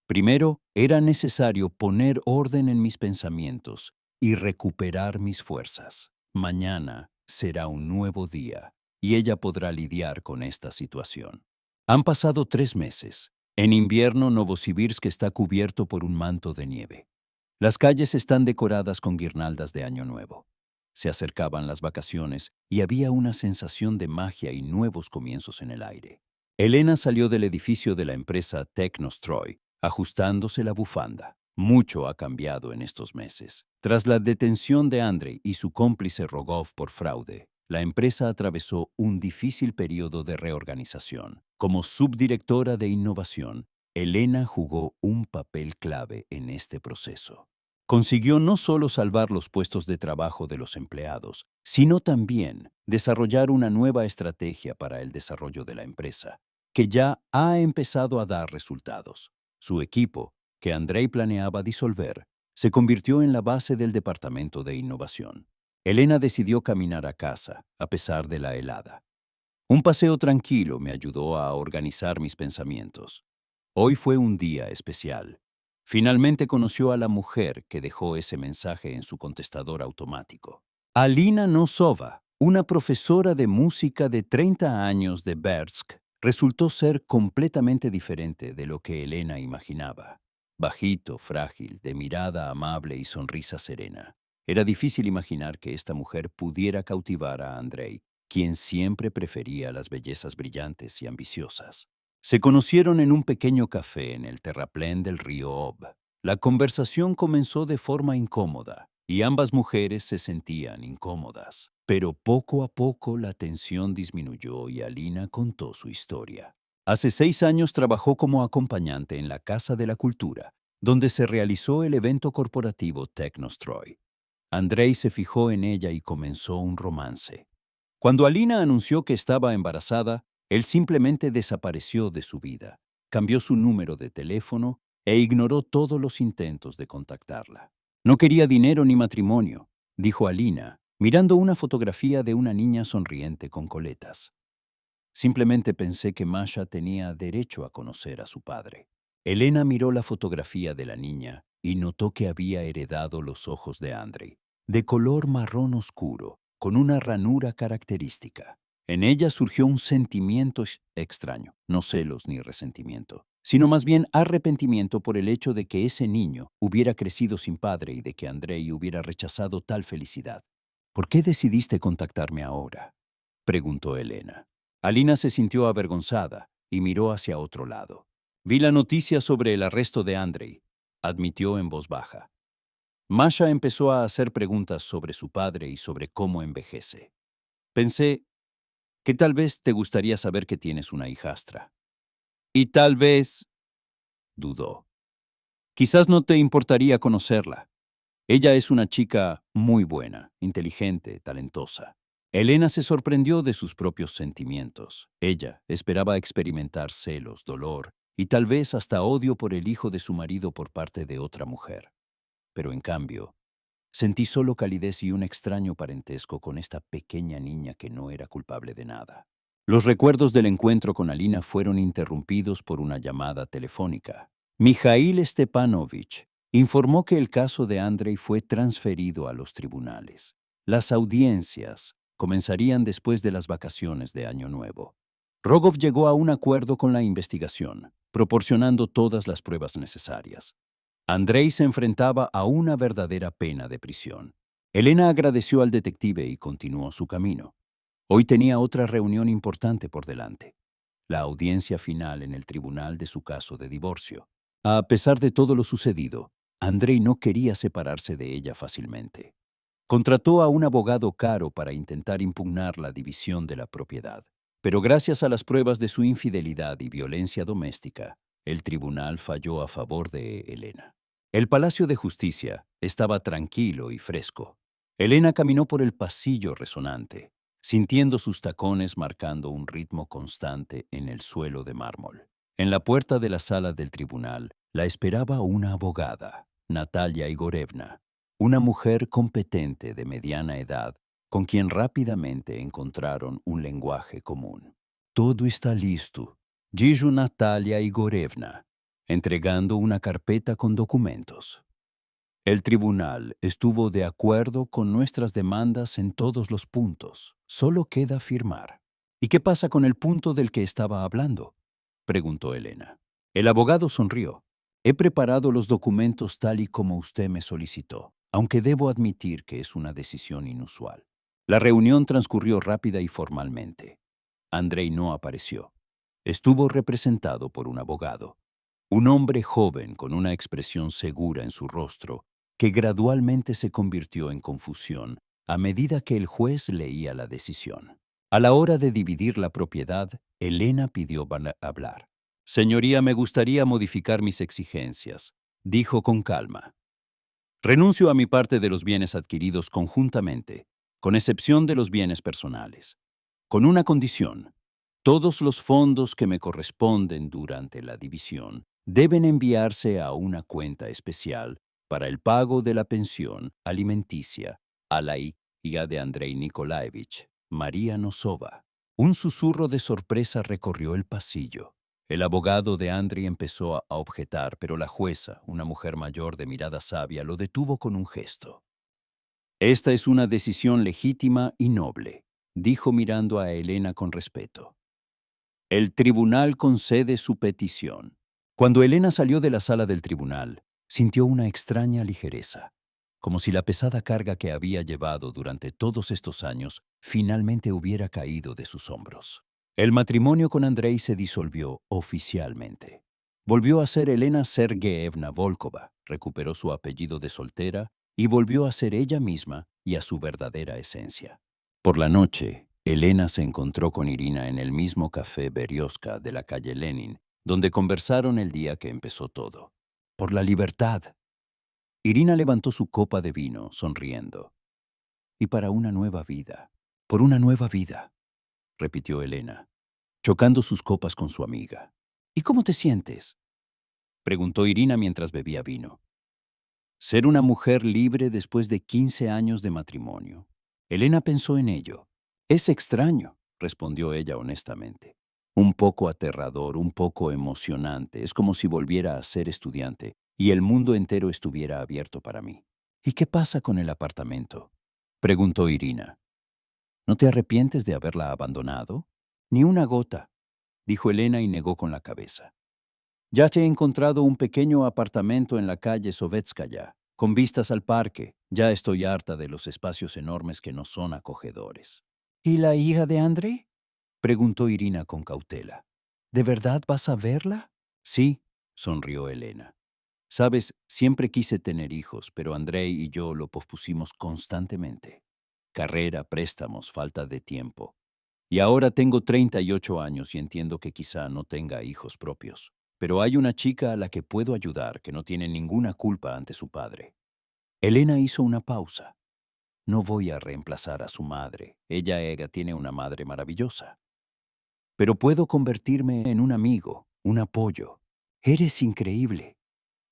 Primero, era necesario poner orden en mis pensamientos y recuperar mis fuerzas. Mañana será un nuevo día y ella podrá lidiar con esta situación. Han pasado 3 meses. En invierno, Novosibirsk está cubierto por un manto de nieve. Las calles están decoradas con guirnaldas de Año Nuevo. Se acercaban las vacaciones y había una sensación de magia y nuevos comienzos en el aire. Elena salió del edificio de la empresa Technostroy, ajustándose la bufanda. Mucho ha cambiado en estos meses. Tras la detención de Andrei y su cómplice Rogov por fraude, la empresa atravesó un difícil periodo de reorganización. Como subdirectora de innovación, Elena jugó un papel clave en este proceso. Consiguió no solo salvar los puestos de trabajo de los empleados, sino también desarrollar una nueva estrategia para el desarrollo de la empresa, que ya ha empezado a dar resultados. Su equipo, que Andrei planeaba disolver, se convirtió en la base del departamento de innovación. Elena decidió caminar a casa, a pesar de la helada. Un paseo tranquilo me ayudó a organizar mis pensamientos. Hoy fue un día especial. Finalmente conoció a la mujer que dejó ese mensaje en su contestador automático. Alina Nosova, una profesora de música de 30 años de Bersk, resultó ser completamente diferente de lo que Elena imaginaba. Bajito, frágil, de mirada amable y sonrisa serena. Era difícil imaginar que esta mujer pudiera cautivar a Andrei, quien siempre prefería las bellezas brillantes y ambiciosas. Se conocieron en un pequeño café en el terraplén del río Ob. La conversación comenzó de forma incómoda y ambas mujeres se sentían incómodas. Pero poco a poco la tensión disminuyó y Alina contó su historia. Hace 6 años trabajó como acompañante en la Casa de la Cultura, donde se realizó el evento corporativo Technostroy. Andrei se fijó en ella y comenzó un romance. Cuando Alina anunció que estaba embarazada, él simplemente desapareció de su vida, cambió su número de teléfono e ignoró todos los intentos de contactarla. No quería dinero ni matrimonio, dijo Alina, mirando una fotografía de una niña sonriente con coletas. Simplemente pensé que Masha tenía derecho a conocer a su padre. Elena miró la fotografía de la niña y notó que había heredado los ojos de Andrei, de color marrón oscuro, con una ranura característica. En ella surgió un sentimiento extraño, no celos ni resentimiento, sino más bien arrepentimiento por el hecho de que ese niño hubiera crecido sin padre y de que Andrei hubiera rechazado tal felicidad. ¿Por qué decidiste contactarme ahora?, preguntó Elena. Alina se sintió avergonzada y miró hacia otro lado. Vi la noticia sobre el arresto de Andrei, admitió en voz baja. Masha empezó a hacer preguntas sobre su padre y sobre cómo envejece. Pensé que tal vez te gustaría saber que tienes una hijastra. Y tal vez, dudó. Quizás no te importaría conocerla. Ella es una chica muy buena, inteligente, talentosa. Elena se sorprendió de sus propios sentimientos. Ella esperaba experimentar celos, dolor y tal vez hasta odio por el hijo de su marido por parte de otra mujer. Pero en cambio, sentí solo calidez y un extraño parentesco con esta pequeña niña que no era culpable de nada. Los recuerdos del encuentro con Alina fueron interrumpidos por una llamada telefónica. Mijail Stepanovich informó que el caso de Andrei fue transferido a los tribunales. Las audiencias comenzarían después de las vacaciones de Año Nuevo. Rogov llegó a un acuerdo con la investigación, proporcionando todas las pruebas necesarias. Andrei se enfrentaba a una verdadera pena de prisión. Elena agradeció al detective y continuó su camino. Hoy tenía otra reunión importante por delante, la audiencia final en el tribunal de su caso de divorcio. A pesar de todo lo sucedido, Andrei no quería separarse de ella fácilmente. Contrató a un abogado caro para intentar impugnar la división de la propiedad. Pero gracias a las pruebas de su infidelidad y violencia doméstica, el tribunal falló a favor de Elena. El Palacio de Justicia estaba tranquilo y fresco. Elena caminó por el pasillo resonante, sintiendo sus tacones marcando un ritmo constante en el suelo de mármol. En la puerta de la sala del tribunal la esperaba una abogada, Natalia Igorevna, una mujer competente de mediana edad con quien rápidamente encontraron un lenguaje común. Todo está listo, dijo Natalia Igorevna, entregando una carpeta con documentos. El tribunal estuvo de acuerdo con nuestras demandas en todos los puntos. Solo queda firmar. ¿Y qué pasa con el punto del que estaba hablando?, preguntó Elena. El abogado sonrió. He preparado los documentos tal y como usted me solicitó, aunque debo admitir que es una decisión inusual. La reunión transcurrió rápida y formalmente. Andrei no apareció. Estuvo representado por un abogado, un hombre joven con una expresión segura en su rostro que gradualmente se convirtió en confusión a medida que el juez leía la decisión. A la hora de dividir la propiedad, Elena pidió hablar. Señoría, me gustaría modificar mis exigencias, dijo con calma. Renuncio a mi parte de los bienes adquiridos conjuntamente, con excepción de los bienes personales, con una condición. Todos los fondos que me corresponden durante la división deben enviarse a una cuenta especial para el pago de la pensión alimenticia a la hija de Andrei Nikolaevich, María Nosova. Un susurro de sorpresa recorrió el pasillo. El abogado de Andrei empezó a objetar, pero la jueza, una mujer mayor de mirada sabia, lo detuvo con un gesto. Esta es una decisión legítima y noble, dijo mirando a Elena con respeto. El tribunal concede su petición. Cuando Elena salió de la sala del tribunal, sintió una extraña ligereza, como si la pesada carga que había llevado durante todos estos años finalmente hubiera caído de sus hombros. El matrimonio con Andrei se disolvió oficialmente. Volvió a ser Elena Sergeyevna Volkova, recuperó su apellido de soltera y volvió a ser ella misma y a su verdadera esencia. Por la noche, Elena se encontró con Irina en el mismo café Berioska de la calle Lenin, donde conversaron el día que empezó todo. Por la libertad. Irina levantó su copa de vino, sonriendo. Y para una nueva vida. Por una nueva vida, repitió Elena, chocando sus copas con su amiga. ¿Y cómo te sientes?, preguntó Irina mientras bebía vino. Ser una mujer libre después de 15 años de matrimonio. Elena pensó en ello. Es extraño, respondió ella honestamente. Un poco aterrador, un poco emocionante. Es como si volviera a ser estudiante y el mundo entero estuviera abierto para mí. ¿Y qué pasa con el apartamento?, preguntó Irina. ¿No te arrepientes de haberla abandonado? Ni una gota, dijo Elena y negó con la cabeza. Ya te he encontrado un pequeño apartamento en la calle Sovetskaya, con vistas al parque. Ya estoy harta de los espacios enormes que no son acogedores. ¿Y la hija de Andrei?, preguntó Irina con cautela. ¿De verdad vas a verla? Sí, sonrió Elena. Sabes, siempre quise tener hijos, pero Andrei y yo lo pospusimos constantemente. Carrera, préstamos, falta de tiempo. Y ahora tengo 38 años y entiendo que quizá no tenga hijos propios. Pero hay una chica a la que puedo ayudar que no tiene ninguna culpa ante su padre. Elena hizo una pausa. No voy a reemplazar a su madre. Ella tiene una madre maravillosa. Pero puedo convertirme en un amigo, un apoyo. Eres increíble.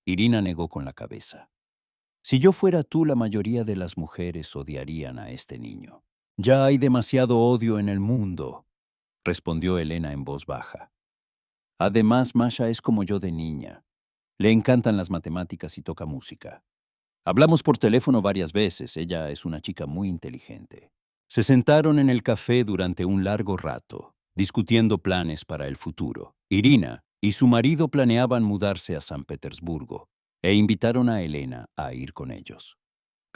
Irina negó con la cabeza. Si yo fuera tú, la mayoría de las mujeres odiarían a este niño. Ya hay demasiado odio en el mundo, respondió Elena en voz baja. Además, Masha es como yo de niña. Le encantan las matemáticas y toca música. Hablamos por teléfono varias veces, ella es una chica muy inteligente. Se sentaron en el café durante un largo rato, discutiendo planes para el futuro. Irina y su marido planeaban mudarse a San Petersburgo e invitaron a Elena a ir con ellos.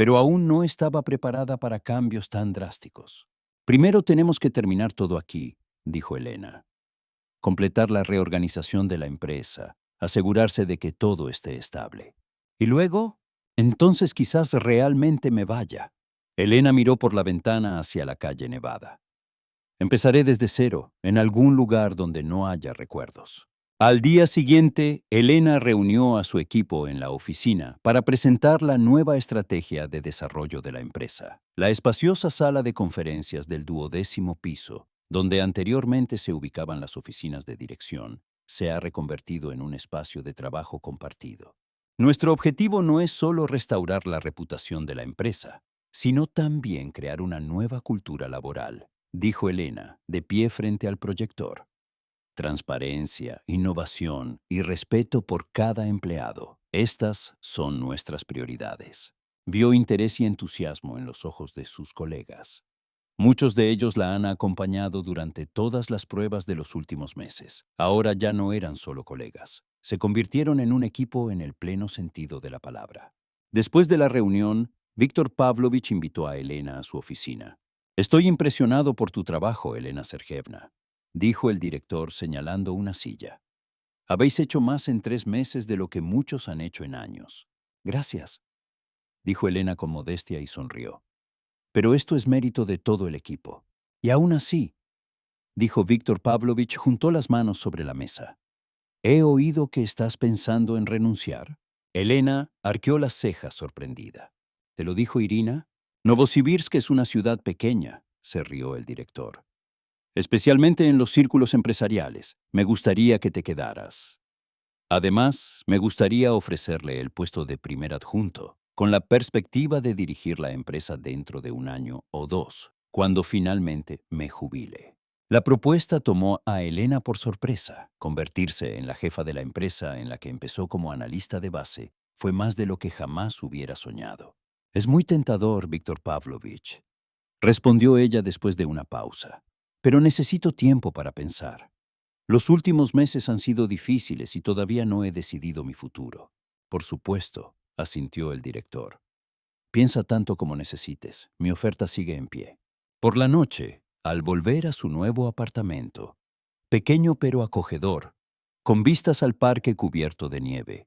pero aún no estaba preparada para cambios tan drásticos. Primero tenemos que terminar todo aquí, dijo Elena. Completar la reorganización de la empresa, asegurarse de que todo esté estable. ¿Y luego? Entonces quizás realmente me vaya. Elena miró por la ventana hacia la calle Nevada. Empezaré desde cero, en algún lugar donde no haya recuerdos. Al día siguiente, Elena reunió a su equipo en la oficina para presentar la nueva estrategia de desarrollo de la empresa. La espaciosa sala de conferencias del 12º piso, donde anteriormente se ubicaban las oficinas de dirección, se ha reconvertido en un espacio de trabajo compartido. Nuestro objetivo no es solo restaurar la reputación de la empresa, sino también crear una nueva cultura laboral, dijo Elena, de pie frente al proyector. Transparencia, innovación y respeto por cada empleado. Estas son nuestras prioridades. Vio interés y entusiasmo en los ojos de sus colegas. Muchos de ellos la han acompañado durante todas las pruebas de los últimos meses. Ahora ya no eran solo colegas. Se convirtieron en un equipo en el pleno sentido de la palabra. Después de la reunión, Víctor Pavlovich invitó a Elena a su oficina. Estoy impresionado por tu trabajo, Elena Sergeyevna, dijo el director señalando una silla. Habéis hecho más en 3 meses de lo que muchos han hecho en años. Gracias, dijo Elena con modestia y sonrió. Pero esto es mérito de todo el equipo. Y aún así, dijo Víctor Pavlovich, juntó las manos sobre la mesa. He oído que estás pensando en renunciar. Elena arqueó las cejas sorprendida. ¿Te lo dijo Irina? Novosibirsk es una ciudad pequeña, se rió el director. Especialmente en los círculos empresariales. Me gustaría que te quedaras. Además, me gustaría ofrecerle el puesto de primer adjunto, con la perspectiva de dirigir la empresa dentro de 1 año o 2, cuando finalmente me jubile. La propuesta tomó a Elena por sorpresa. Convertirse en la jefa de la empresa en la que empezó como analista de base fue más de lo que jamás hubiera soñado. Es muy tentador, Víctor Pavlovich, respondió ella después de una pausa. Pero necesito tiempo para pensar. Los últimos meses han sido difíciles y todavía no he decidido mi futuro. Por supuesto, asintió el director. Piensa tanto como necesites. Mi oferta sigue en pie. Por la noche, al volver a su nuevo apartamento, pequeño pero acogedor, con vistas al parque cubierto de nieve,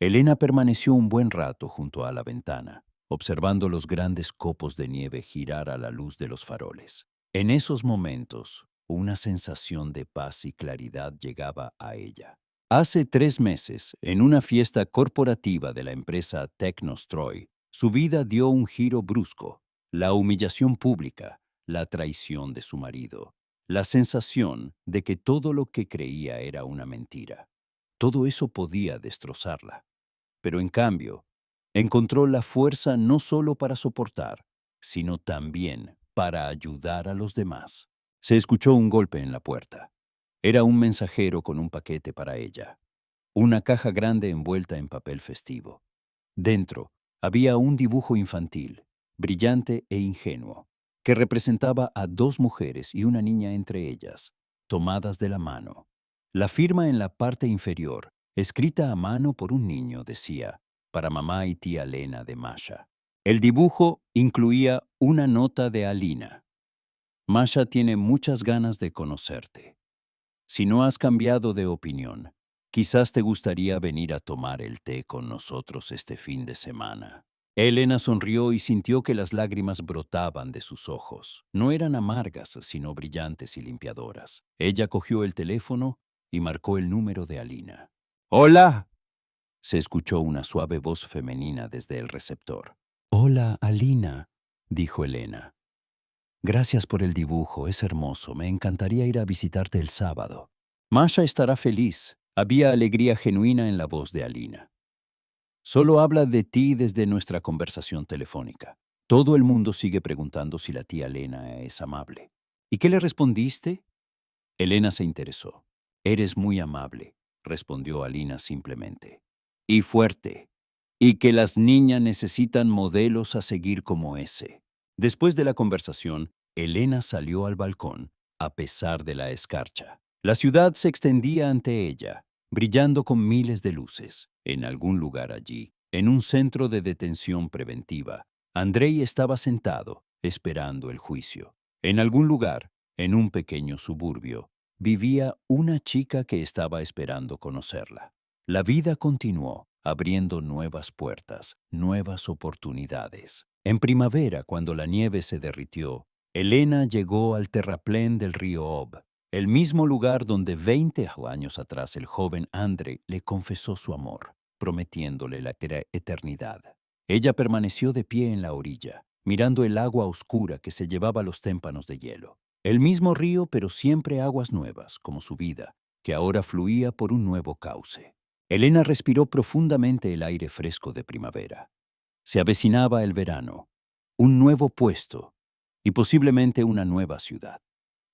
Elena permaneció un buen rato junto a la ventana, observando los grandes copos de nieve girar a la luz de los faroles. En esos momentos, una sensación de paz y claridad llegaba a ella. Hace 3 meses, en una fiesta corporativa de la empresa Technostroy, su vida dio un giro brusco. La humillación pública, la traición de su marido, la sensación de que todo lo que creía era una mentira. Todo eso podía destrozarla. Pero en cambio, encontró la fuerza no solo para soportar, sino también para ayudar a los demás. Se escuchó un golpe en la puerta. Era un mensajero con un paquete para ella. Una caja grande envuelta en papel festivo. Dentro había un dibujo infantil, brillante e ingenuo, que representaba a 2 mujeres y una niña entre ellas, tomadas de la mano. La firma en la parte inferior, escrita a mano por un niño, decía, para mamá y tía Lena de Masha. El dibujo incluía una nota de Alina. Masha tiene muchas ganas de conocerte. Si no has cambiado de opinión, quizás te gustaría venir a tomar el té con nosotros este fin de semana. Elena sonrió y sintió que las lágrimas brotaban de sus ojos. No eran amargas, sino brillantes y limpiadoras. Ella cogió el teléfono y marcó el número de Alina. ¡Hola! Se escuchó una suave voz femenina desde el receptor. Hola, Alina, dijo Elena. Gracias por el dibujo, es hermoso. Me encantaría ir a visitarte el sábado. Masha estará feliz. Había alegría genuina en la voz de Alina. Solo habla de ti desde nuestra conversación telefónica. Todo el mundo sigue preguntando si la tía Elena es amable. ¿Y qué le respondiste? Elena se interesó. Eres muy amable, respondió Alina simplemente. Y fuerte. Y que las niñas necesitan modelos a seguir como ese. Después de la conversación, Elena salió al balcón, a pesar de la escarcha. La ciudad se extendía ante ella, brillando con miles de luces. En algún lugar allí, en un centro de detención preventiva, Andrei estaba sentado, esperando el juicio. En algún lugar, en un pequeño suburbio, vivía una chica que estaba esperando conocerla. La vida continuó, abriendo nuevas puertas, nuevas oportunidades. En primavera, cuando la nieve se derritió, Elena llegó al terraplén del río Ob, el mismo lugar donde 20 años atrás el joven Andrei le confesó su amor, prometiéndole la eternidad. Ella permaneció de pie en la orilla, mirando el agua oscura que se llevaba los témpanos de hielo. El mismo río, pero siempre aguas nuevas, como su vida, que ahora fluía por un nuevo cauce. Elena respiró profundamente el aire fresco de primavera. Se avecinaba el verano, un nuevo puesto y posiblemente una nueva ciudad.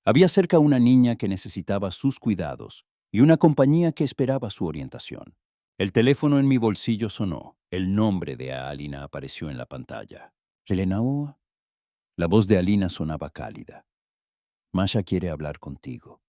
Había cerca una niña que necesitaba sus cuidados y una compañía que esperaba su orientación. El teléfono en mi bolsillo sonó. El nombre de Alina apareció en la pantalla. «Elena?» La voz de Alina sonaba cálida. «Masha quiere hablar contigo.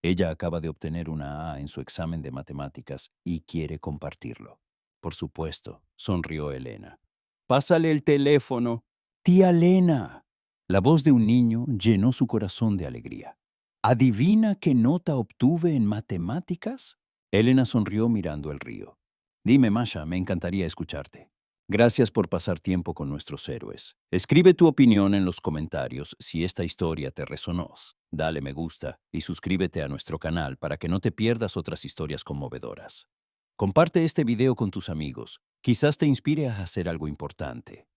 Ella acaba de obtener una A en su examen de matemáticas y quiere compartirlo». «Por supuesto», sonrió Elena. «Pásale el teléfono». «Tía Elena». La voz de un niño llenó su corazón de alegría. ¿Adivina qué nota obtuve en matemáticas? Elena sonrió mirando el río. Dime, Masha, me encantaría escucharte. Gracias por pasar tiempo con nuestros héroes. Escribe tu opinión en los comentarios si esta historia te resonó. Dale me gusta y suscríbete a nuestro canal para que no te pierdas otras historias conmovedoras. Comparte este video con tus amigos. Quizás te inspire a hacer algo importante.